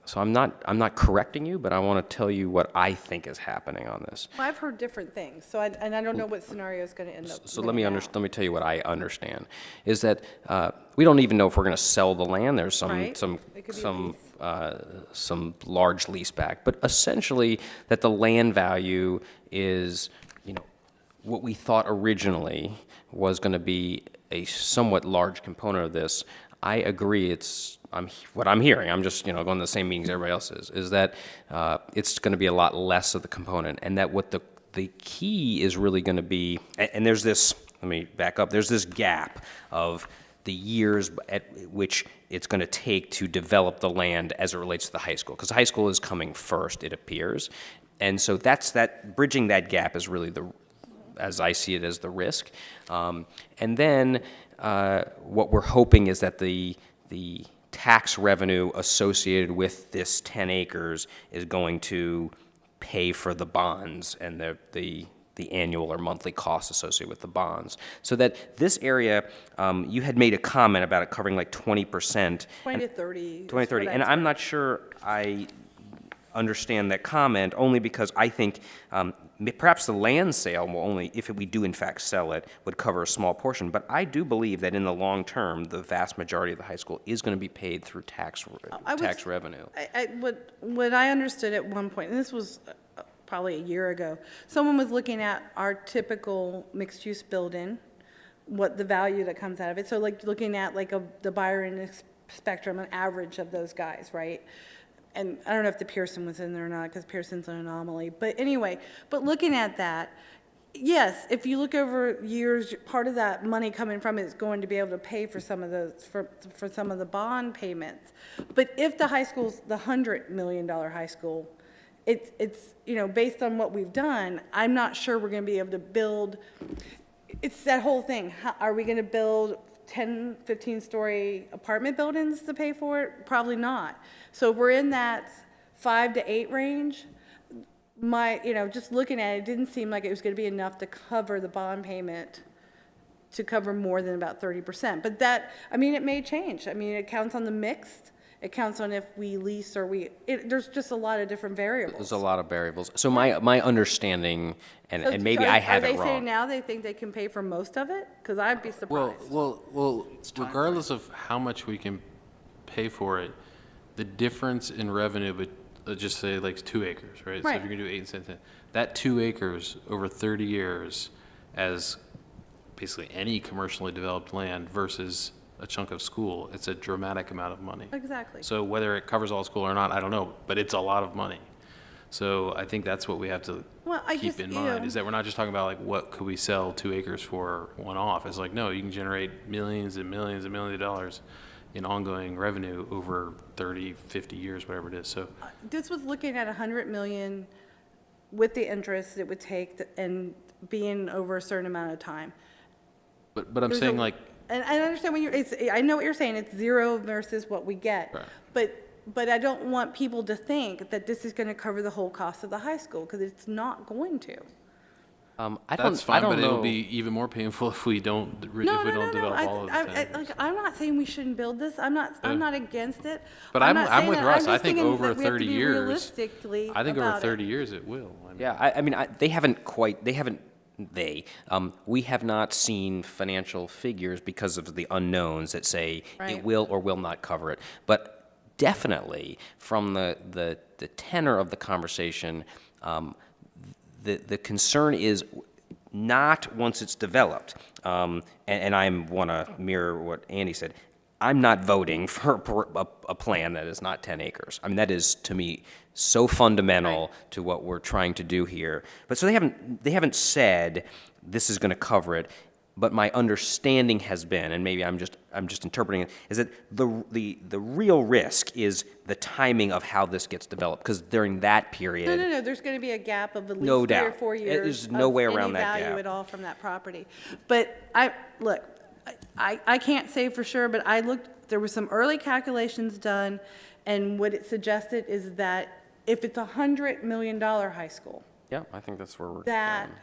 So I'm not correcting you, but I want to tell you what I think is happening on this. Well, I've heard different things, so and I don't know what scenario is going to end up. So let me laying out. let me tell you what I understand, is that we don't even know if we're going to sell the land. There's some Right. It could be some large lease back, but essentially that the land value is, what we thought originally was going to be a somewhat large component of this. I agree. What I'm hearing. I'm just going to the same meetings everybody else is that it's going to be a lot less of the component, and that what the key is really going to be. And there's this. Let me back up. There's this gap of the years at which it's going to take to develop the land as it relates to the high school, because the high school is coming first, it appears, and so bridging that gap is really as I see it, as the risk. And then what we're hoping is that the tax revenue associated with this 10 acres is going to pay for the bonds and the annual or monthly costs associated with the bonds. So that this area, you had made a comment about it covering like 20%. 20 to 30. 20, 30. And I'm not sure I understand that comment, only because I think perhaps the land sale will only, if we do in fact sell it, would cover a small portion. But I do believe that in the long term, the vast majority of the high school is going to be paid through tax revenue. What I understood at one point, and this was probably a year ago, someone was looking at our typical mixed-use building, what the value that comes out of it. So like looking at like the Byron spectrum, an average of those guys, right? And I don't know if the Pearson was in there or not, because Pearson's an anomaly. But anyway, but looking at that, yes, if you look over years, part of that money coming from it is going to be able to pay for some of those, for some of the bond payments. But if the high school's the $100 million high school, it's based on what we've done, I'm not sure we're going to be able to build. It's that whole thing. Are we going to build 10, 15-story apartment buildings to pay for it? Probably not. So we're in that 5 to 8 range. Just looking at it, it didn't seem like it was going to be enough to cover the bond payment, to cover more than about 30%. But it may change. It counts on the mixed. It counts on if we lease or there's just a lot of different variables. There's a lot of variables. So my understanding, and maybe I have it Are they saying wrong. now they think they can pay for most of it? Because I'd be surprised. Well, regardless of how much we can pay for it, the difference in revenue, but let's just say like 2 acres, right? So Right. if you're gonna do 8 cents, that 2 acres over 30 years as basically any commercially developed land versus a chunk of school, it's a dramatic amount of money. Exactly. So whether it covers all school or not, I don't know, but it's a lot of money. So I think that's what we have to Well, I keep just, in you mind, know- is that we're not just talking about like, what could we sell 2 acres for one-off? It's like, no, you can generate millions and millions and millions of dollars in ongoing revenue over 30, 50 years, whatever it is, so. This was looking at 100 million with the interest it would take and being over a certain amount of time. But I'm There's saying a- like, And I understand I know what you're saying, it's 0 versus what we get. Right. But I don't want people to think that this is going to cover the whole cost of the high school, because it's not going to. that's fine, but it'll be even more painful if we don't No. develop all of the 10 acres. I'm not saying we shouldn't build this. I'm not against it. But I'm not I'm saying with that. Russ. I'm I just think thinking over that we have to 30 be years, realistically I think over about it. 30 years it will. We have not seen financial figures because of the unknowns that say it Right. will or will not cover it. But definitely, from the tenor of the conversation, the concern is not once it's developed. And I want to mirror what Andy said. I'm not voting for a plan that is not 10 acres. That is, to me, so fundamental to what we're trying to do here. But so they haven't said this is going to cover it. But my understanding has been, and maybe I'm just interpreting it, is that the real risk is the timing of how this gets developed. Because during that period, No. There's going to be a gap of at least No 3 or doubt. 4 years. There's no way around that Any gap. value at all from that property. But I can't say for sure, but there were some early calculations done, and what it suggested is that if it's a $100 million high school, yeah, I think that's where we're that going.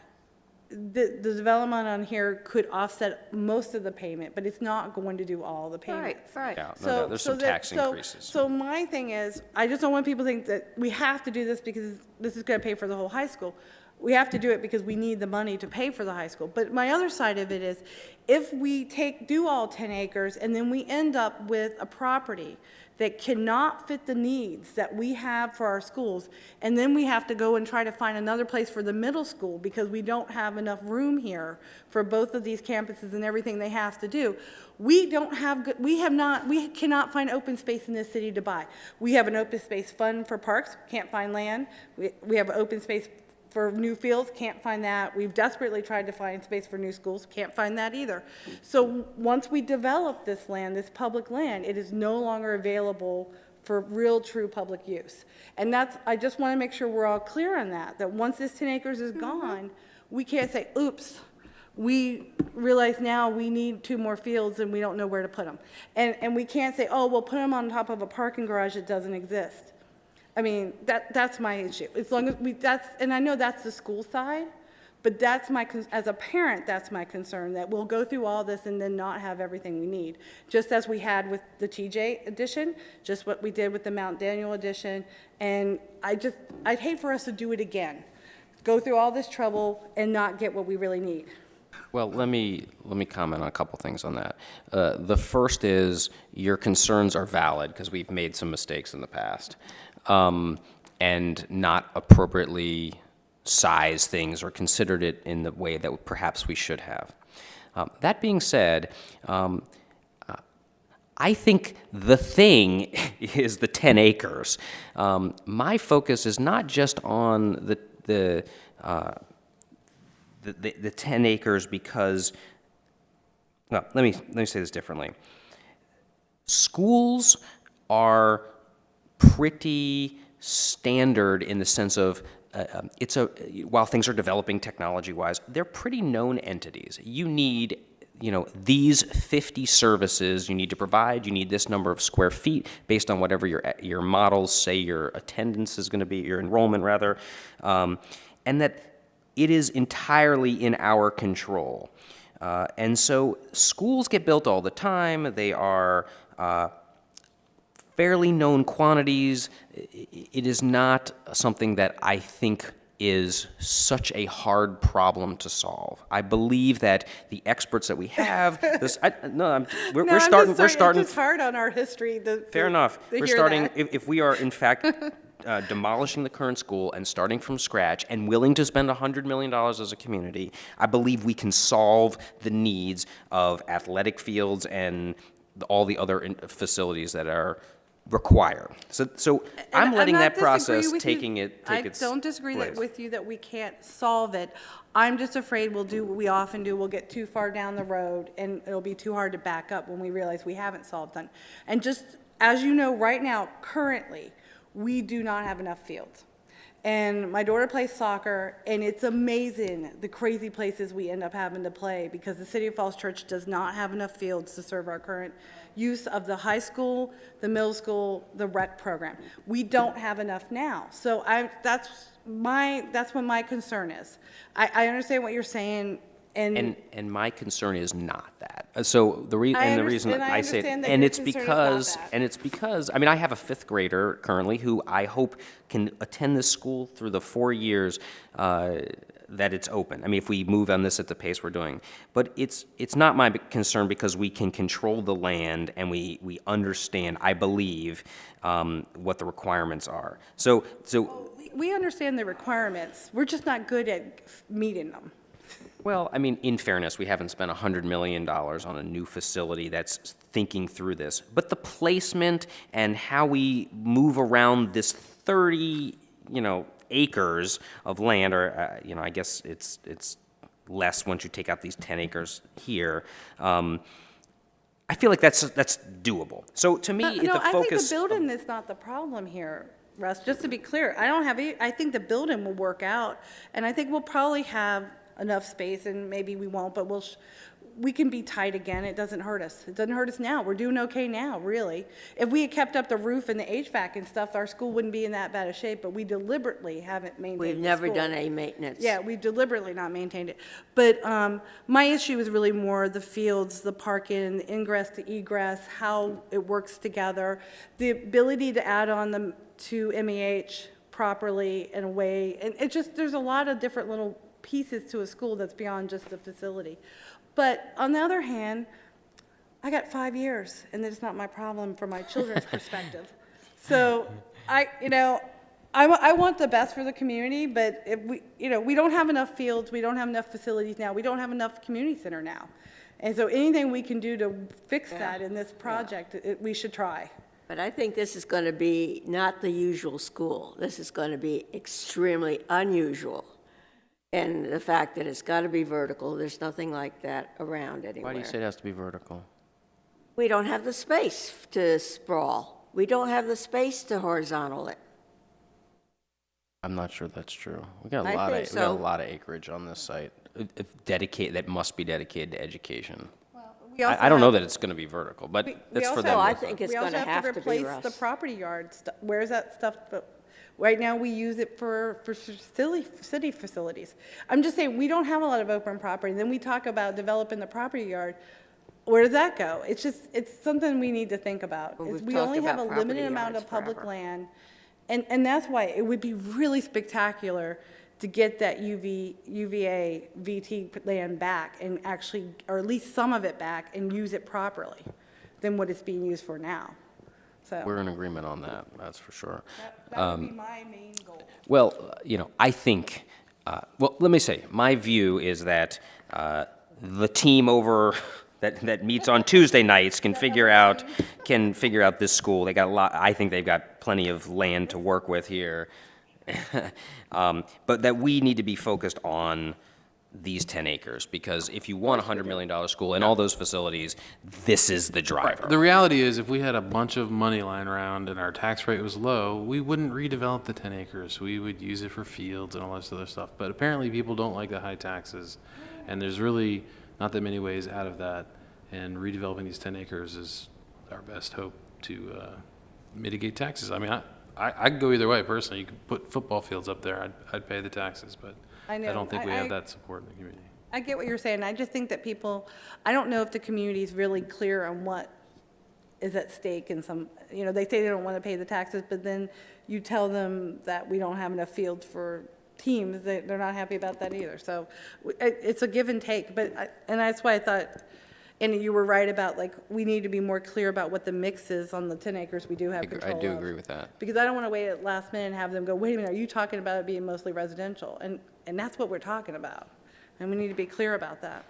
the development on here could offset most of the payment, but it's not going to do all the payments. Right. Yeah, no So, doubt. There's so some that- tax so- increases. So my thing is, I just don't want people to think that we have to do this because this is gonna pay for the whole high school. We have to do it because we need the money to pay for the high school. But my other side of it is, if we do all 10 acres and then we end up with a property that cannot fit the needs that we have for our schools, and then we have to go and try to find another place for the middle school because we don't have enough room here for both of these campuses and everything they have to do. We cannot find open space in this city to buy. We have an open space fund for parks, can't find land. We have an open space for new fields, can't find that. We've desperately tried to find space for new schools, can't find that either. So once we develop this land, this public land, it is no longer available for real, true public use. And I just want to make sure we're all clear on that once this 10 acres is gone, we can't say, oops, we realize now we need 2 more fields and we don't know where to put them. And we can't say, oh, we'll put them on top of a parking garage that doesn't exist. I mean, that's my issue. As long as and I know that's the school side, but as a parent, that's my concern, that we'll go through all this and then not have everything we need. Just as we had with the TJ edition, just what we did with the Mount Daniel edition, and I'd hate for us to do it again. Go through all this trouble and not get what we really need. Well, let me comment on a couple things on that. The first is your concerns are valid because we've made some mistakes in the past, and not appropriately sized things or considered it in the way that perhaps we should have. That being said, I think the thing is the 10 acres. My focus is not just on the 10 acres because, well, let me say this differently. Schools are pretty standard in the sense of while things are developing technology-wise, they're pretty known entities. You need, these 50 services you need to provide. You need this number of square feet based on whatever your models say your attendance is going to be, your enrollment rather, and that it is entirely in our control. And so schools get built all the time. They are fairly known quantities. It is not something that I think is such a hard problem to solve. I believe that the experts that we have, we're starting. It's hard on our history. Fair enough. to We're hear starting. that. If we are in fact demolishing the current school and starting from scratch and willing to spend $100 million as a community, I believe we can solve the needs of athletic fields and all the other facilities that are required. So I'm And letting not that process disagree with you. take its I don't disagree place. with you that we can't solve it. I'm just afraid we'll do what we often do. We'll get too far down the road and it'll be too hard to back up when we realize we haven't solved them. And just, as you know, right now, currently, we do not have enough fields. And my daughter plays soccer, and it's amazing the crazy places we end up having to play because the City of Falls Church does not have enough fields to serve our current use of the high school, the middle school, the rec program. We don't have enough now. So that's what my concern is. I understand what you're saying, and my concern is not that. So the reason and I I say it, understand that and your it's concern is not because that. I mean I have a 5th grader currently who I hope can attend this school through the 4 years that it's open. I mean, if we move on this at the pace we're doing, but it's not my concern because we can control the land and we understand, I believe, what the requirements are. So we understand the requirements. We're just not good at meeting them. Well, I mean, in fairness, we haven't spent $100 million on a new facility that's thinking through this. But the placement and how we move around this 30, acres of land, or, I guess it's less once you take out these 10 acres here. I feel like that's doable. So to me, No, the I think the focus. building is not the problem here, Russ, just to be clear. I think the building will work out, and I think we'll probably have enough space, and maybe we won't, but we can be tight again, it doesn't hurt us. It doesn't hurt us now, we're doing okay now, really. If we had kept up the roof and the HVAC and stuff, our school wouldn't be in that bad a shape, but we deliberately haven't maintained the We've never school. done any maintenance. Yeah, we've deliberately not maintained it. But my issue is really more the fields, the parking, the ingress to egress, how it works together, the ability to add on them to MEH properly in a way, and it just, there's a lot of different little pieces to a school that's beyond just the facility. But on the other hand, I got 5 years, and it's not my problem from my children's perspective. So I want the best for the community, but if we don't have enough fields, we don't have enough facilities now, we don't have enough community center now. And so anything we can do to fix that in this project, we should try. But I think this is going to be not the usual school. This is going to be extremely unusual. And the fact that it's got to be vertical, there's nothing like that around anywhere. Why do you say it has to be vertical? We don't have the space to sprawl. We don't have the space to horizontal it. I'm not sure that's true. We got I a lot think of, we got a so. lot of acreage on this site, that must be dedicated to education. We also I don't know have- that it's going to be vertical, but we that's for also them. No, I to decide. think it's We going also to have to be, replace Russ. the property yard stuff. Where's that stuff? But right now, we use it for city facilities. I'm just saying, we don't have a lot of open property. Then we talk about developing the property yard. Where does that go? It's just, it's something we need to think about. Well, is we've we talked only have a about limited property amount yards of public forever. land. And that's why it would be really spectacular to get that UVA VT land back and actually, or at least some of it back, and use it properly than what it's being used for now. So We're in agreement on that, that's for sure. that would be my main goal. Well, I think, well, let me say, my view is that the team over that meets on Tuesday nights can figure out this school. They got a lot. I think they've got plenty of land to work with here, but that we need to be focused on these 10 acres, because if you want a $100 million school and all those facilities, this is the driver. The reality is, if we had a bunch of money lying around and our tax rate was low, we wouldn't redevelop the 10 acres. We would use it for fields and all this other stuff. But apparently people don't like the high taxes, and there's really not that many ways out of that. And redeveloping these 10 acres is our best hope to mitigate taxes. I mean, I could go either way personally. You could put football fields up there, I'd pay the taxes, but I know. don't think we have that support in the community. I get what you're saying. I just think that I don't know if the community is really clear on what is at stake in some, they say they don't want to pay the taxes, but then you tell them that we don't have enough fields for teams, they're not happy about that either. So it's a give and take, and that's why I thought, and you were right about, we need to be more clear about what the mix is on the 10 acres we do have control I of. do agree with that. Because I don't want to wait at last minute and have them go, wait a minute, are you talking about it being mostly residential? And that's what we're talking about. And we need to be clear about that.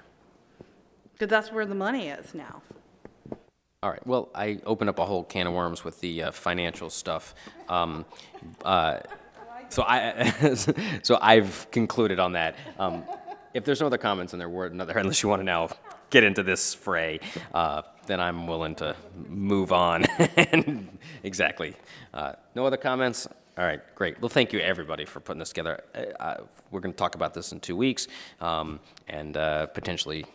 Because that's where the money is now. All right, well, I opened up a whole can of worms with the financial stuff. So I've concluded on that. If there's no other comments and there were another, unless you want to now get into this fray, then I'm willing to move on. Exactly. No other comments? All right, great. Well, thank you, everybody, for putting this together. We're going to talk about this in 2 weeks, and potentially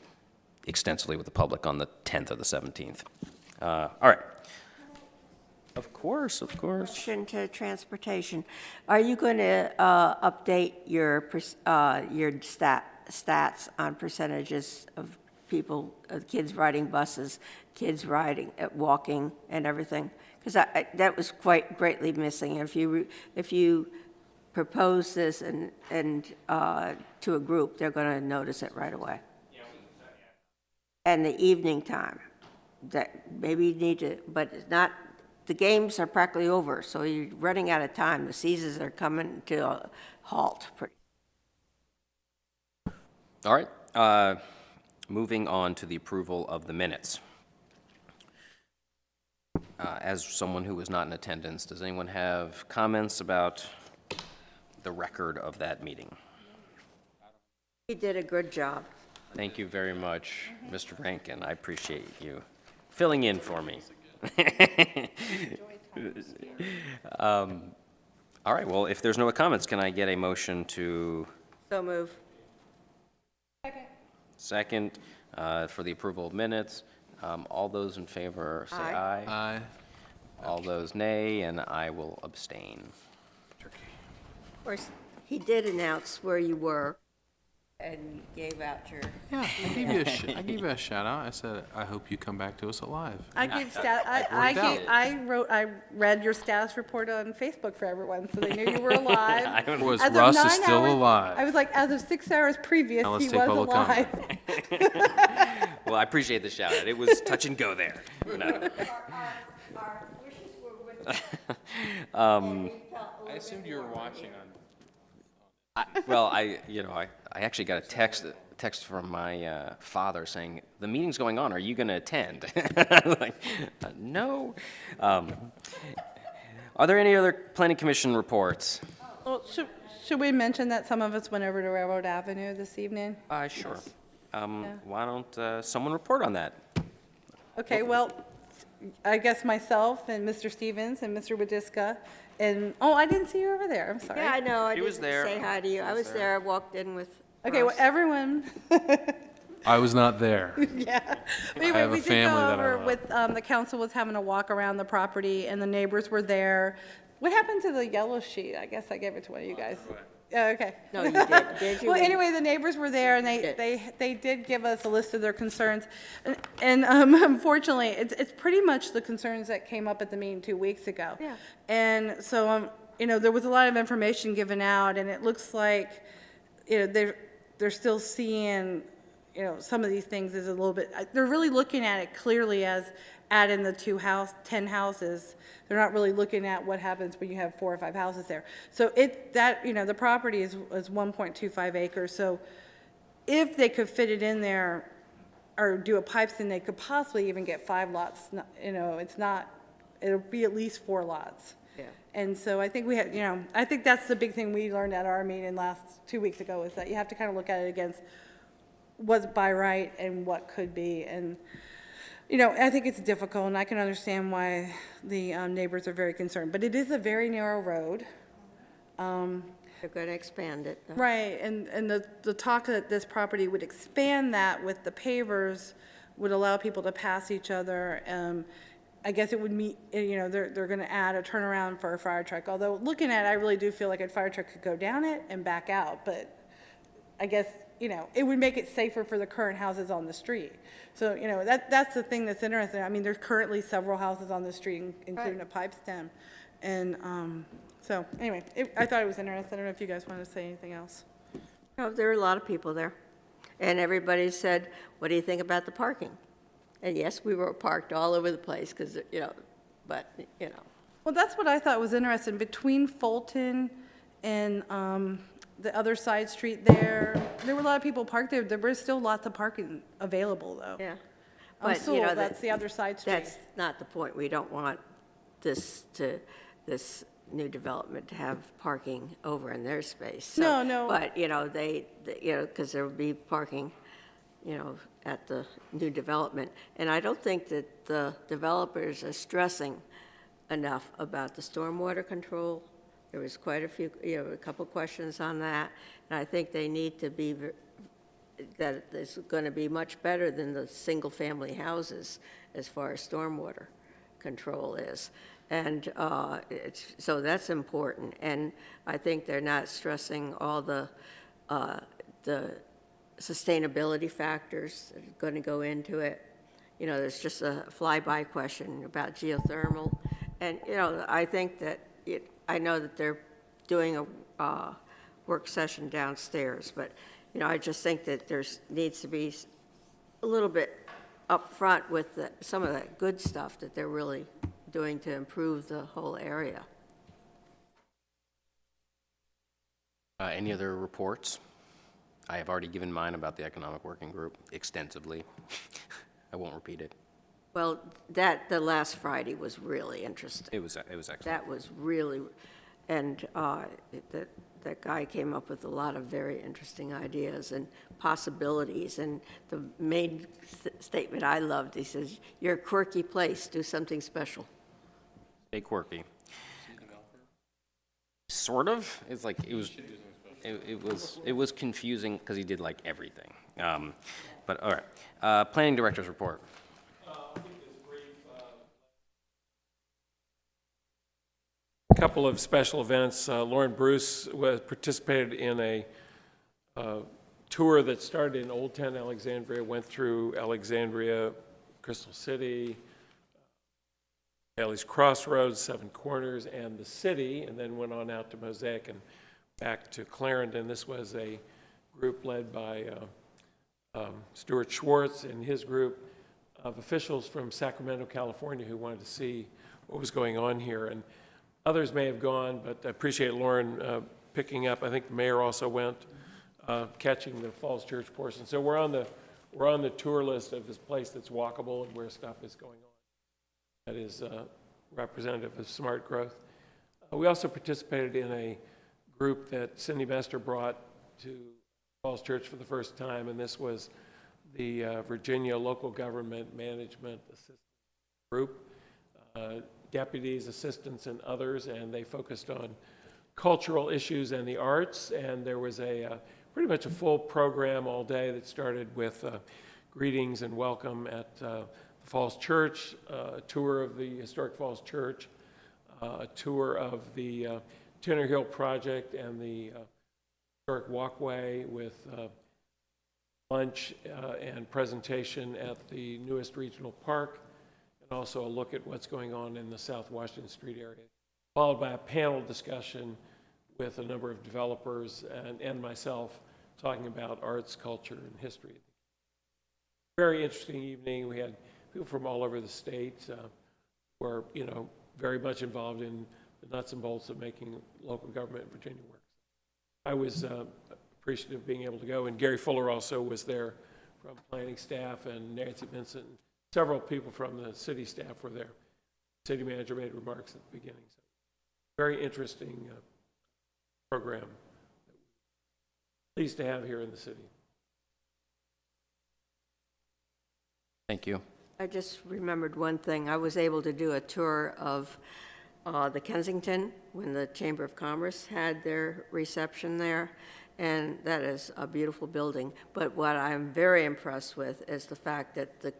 extensively with the public on the 10th or the 17th. All right. Of course, of course. Question to transportation. Are you going to update your stats on percentages of people, kids riding buses, kids walking and everything? Because that was quite greatly missing. If you propose this and to a group, they're going to notice it right away. And the evening time, that maybe you need to, but it's not. The games are practically over, so you're running out of time. The seasons are coming to a halt. All right. Moving on to the approval of the minutes. As someone who was not in attendance, does anyone have comments about the record of that meeting? You did a good job. Thank you very much, Mr. Rankin. I appreciate you filling in for me. All right, well, if there's no comments, can I get a motion to So move. second? for the approval of minutes. All those in favor say aye. Aye. All those nay, and I will abstain. Of course, he did announce where you were and gave out your, Yeah, I gave you a shout out. I said, I hope you come back to us alive. I gave worked out. I read your status report on Facebook for everyone, so they knew you were alive. I don't Was As of Russ 9 is still hours- alive? I was like, as of 6 hours previous, Now let's he take was public alive. comment. Well, I appreciate the shout out. It was touch and go there. No. our wishes were with I assumed you were watching on. Well, I actually got a text from my father saying, the meeting's going on, are you going to attend? Like, no. Are there any other planning commission reports? Well, should we mention that some of us went over to Railroad Avenue this evening? Sure. Why don't someone report on that? Okay, well, I guess myself and Mr. Stevens and Mr. Wadiska, and, oh, I didn't see you over there, I'm sorry. Yeah, I know, I He was didn't there. say hi to you. I was there, I walked in with Okay, well, Russ. everyone, I was not there. yeah. I have a We did family go that I over love. with, the council was having a walk around the property, and the neighbors were there. What happened to the yellow sheet? I guess I gave it to one of you guys. Yeah, okay. No, you didn't, did you? Well, anyway, the neighbors were there, and did. they did give us a list of their concerns. And unfortunately, it's pretty much the concerns that came up at the meeting 2 weeks ago. Yeah. And so, there was a lot of information given out, and it looks like, they're still seeing, some of these things as a little bit, they're really looking at it clearly as adding the 10 houses. They're not really looking at what happens when you have 4 or 5 houses there. So the property is 1.25 acres, so if they could fit it in there or do a pipes, then they could possibly even get 5 lots. It'll be at least 4 lots. Yeah. And so I think I think that's the big thing we learned at our meeting 2 weeks ago, is that you have to kind of look at it against what's by right and what could be. And, I think it's difficult, and I can understand why the neighbors are very concerned. But it is a very narrow road. They're going to expand it. though. Right, and the talk that this property would expand that with the pavers would allow people to pass each other. I guess it would meet, they're going to add a turnaround for a fire truck. Although, looking at it, I really do feel like a fire truck could go down it and back out. But I guess, it would make it safer for the current houses on the street. So, that's the thing that's interesting. I mean, there's currently several houses on the street, including a pipe stem. And so, anyway, I thought it was interesting. I don't know if you guys want to say anything else. No, there were a lot of people there. And everybody said, what do you think about the parking? And yes, we were parked all over the place because, but. Well, that's what I thought was interesting. Between Fulton and the other side street there were a lot of people parked there. There was still lots of parking available, though. Yeah. On But, Sewell, that's the other side street. That's not the point. We don't want this new development to have parking over in their space. So- No. But, because there will be parking, at the new development. And I don't think that the developers are stressing enough about the stormwater control. There was quite a few, a couple questions on that. And I think they need to be, that it's going to be much better than the single-family houses as far as stormwater control is. And so that's important. And I think they're not stressing all the sustainability factors that are going to go into it. There's just a flyby question about geothermal. And, I think that I know that they're doing a work session downstairs, but, I just think that needs to be a little bit upfront with some of that good stuff that they're really doing to improve the whole area. Any other reports? I have already given mine about the Economic Working Group extensively. I won't repeat it. Well, the last Friday was really interesting. It was excellent. That was really, and that guy came up with a lot of very interesting ideas and possibilities. And the main statement I loved, he says, "You're a quirky place, do something special." Stay quirky. Sort of. It's like, it was, it was confusing because he did like everything. But all right, planning director's report. A couple of special events. Lauren Bruce participated in a tour that started in Old Town Alexandria, went through Alexandria, Crystal City, Haley's Crossroads, Seven Corners, and the city, and then went on out to Mosaic and back to Clarendon. This was a group led by Stuart Schwartz and his group of officials from Sacramento, California, who wanted to see what was going on here. And others may have gone, but I appreciate Lauren picking up. I think the mayor also went, catching the Falls Church portion. So we're on the tour list of this place that's walkable and where stuff is going on. That is representative of smart growth. We also participated in a group that Cindy Mester brought to Falls Church for the first time, and this was the Virginia Local Government Management Assistance Group. Deputies, assistants, and others, and they focused on cultural issues and the arts, and there was pretty much a full program all day that started with greetings and welcome at the Falls Church, a tour of the historic Falls Church, a tour of the Tinner Hill Project and the historic walkway with lunch and presentation at the newest regional park, and also a look at what's going on in the South Washington Street area, followed by a panel discussion with a number of developers and myself talking about arts, culture, and history. Very interesting evening. We had people from all over the state who are, very much involved in the nuts and bolts of making local government in Virginia work. I was appreciative of being able to go, and Gary Fuller also was there from planning staff, and Nancy Vincent. Several people from the city staff were there. City manager made remarks at the beginning. So very interesting program. Pleased to have here in the city. Thank you. I just remembered one thing. I was able to do a tour of the Kensington when the Chamber of Commerce had their reception there, and that is a beautiful building. But what I'm very impressed with is the fact that the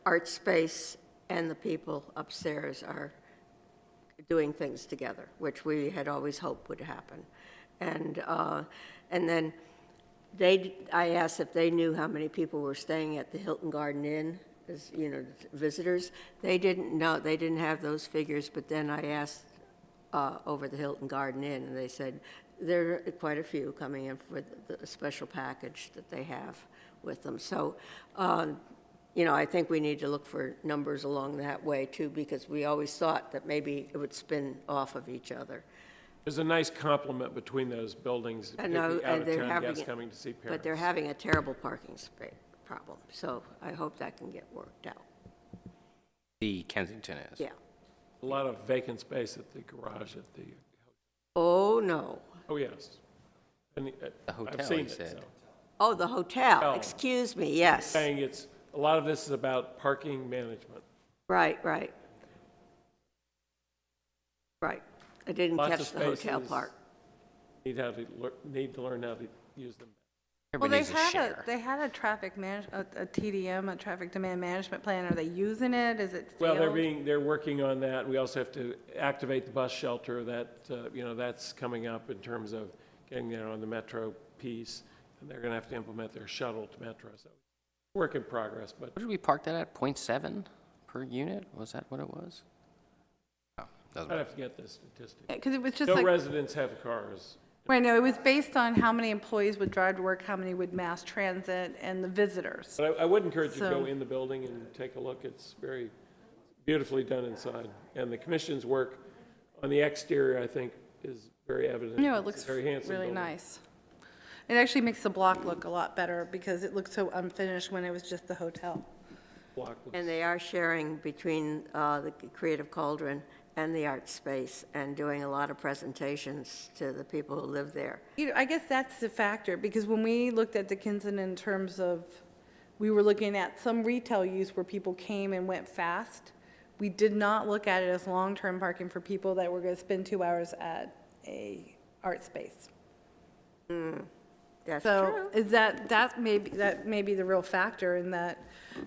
art space and the people upstairs are doing things together, which we had always hoped would happen. And then I asked if they knew how many people were staying at the Hilton Garden Inn as, visitors. They didn't know, they didn't have those figures, but then I asked over the Hilton Garden Inn, and they said there are quite a few coming in for the special package that they have with them. So, I think we need to look for numbers along that way too, because we always thought that maybe it would spin off of each other. There's a nice complement between those buildings, I know, particularly and they're out-of-town having guests it- coming to see parents. But they're having a terrible parking space problem, so I hope that can get worked out. The Kensington is. Yeah. A lot of vacant space at the garage at the, Oh, no. oh, yes. And, The hotel, I've seen he it, said. so. Oh, the hotel, Oh. excuse me, yes. Saying a lot of this is about parking management. Right. Right. I didn't Lots catch of the hotel spaces. part. Need to learn how to use them. Well, Everybody needs to share. they had a a TDM, a traffic demand management plan. Are they using it? Is it Well, failed? they're working on that. We also have to activate the bus shelter. That, that's coming up in terms of getting there on the Metro piece. And they're going to have to implement their shuttle to Metro. So, work in progress, but What did we park that at? 0.7 per unit? Was that what it was? Oh, doesn't I'd matter. have to get the statistic. Because it was just No like, residents have cars. right, no, it was based on how many employees would drive to work, how many would mass transit, and the visitors. But I would encourage you to So- go in the building and take a look. It's very beautifully done inside. And the commission's work on the exterior, I think, is very evident. No, it It's a looks very handsome really building. nice. It actually makes the block look a lot better because it looked so unfinished when it was just the hotel. Block looks- And they are sharing between the Creative Cauldron and the art space and doing a lot of presentations to the people who live there. I guess that's the factor, because when we looked at Dickinson in terms of, we were looking at some retail use where people came and went fast. We did not look at it as long-term parking for people that were going to spend 2 hours at a art space. That's So true. is that may be the real factor in that,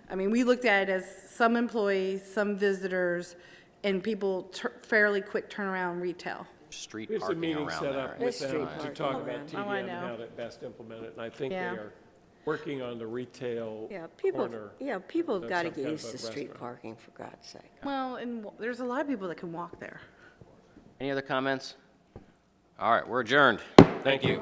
I mean, we looked at it as some employees, some visitors, and people fairly quick turnaround retail. Street There's a parking meeting around set there. up with There's them street to parking talk around. about Oh, I TDM and know. how to best implement it, and I think they Yeah. are working on the retail Yeah, people, corner. people have of got to some get kind used of to a street restaurant. parking, for God's sake. Well, and there's a lot of people that can walk there. Any other comments? All right, we're adjourned. Thank you.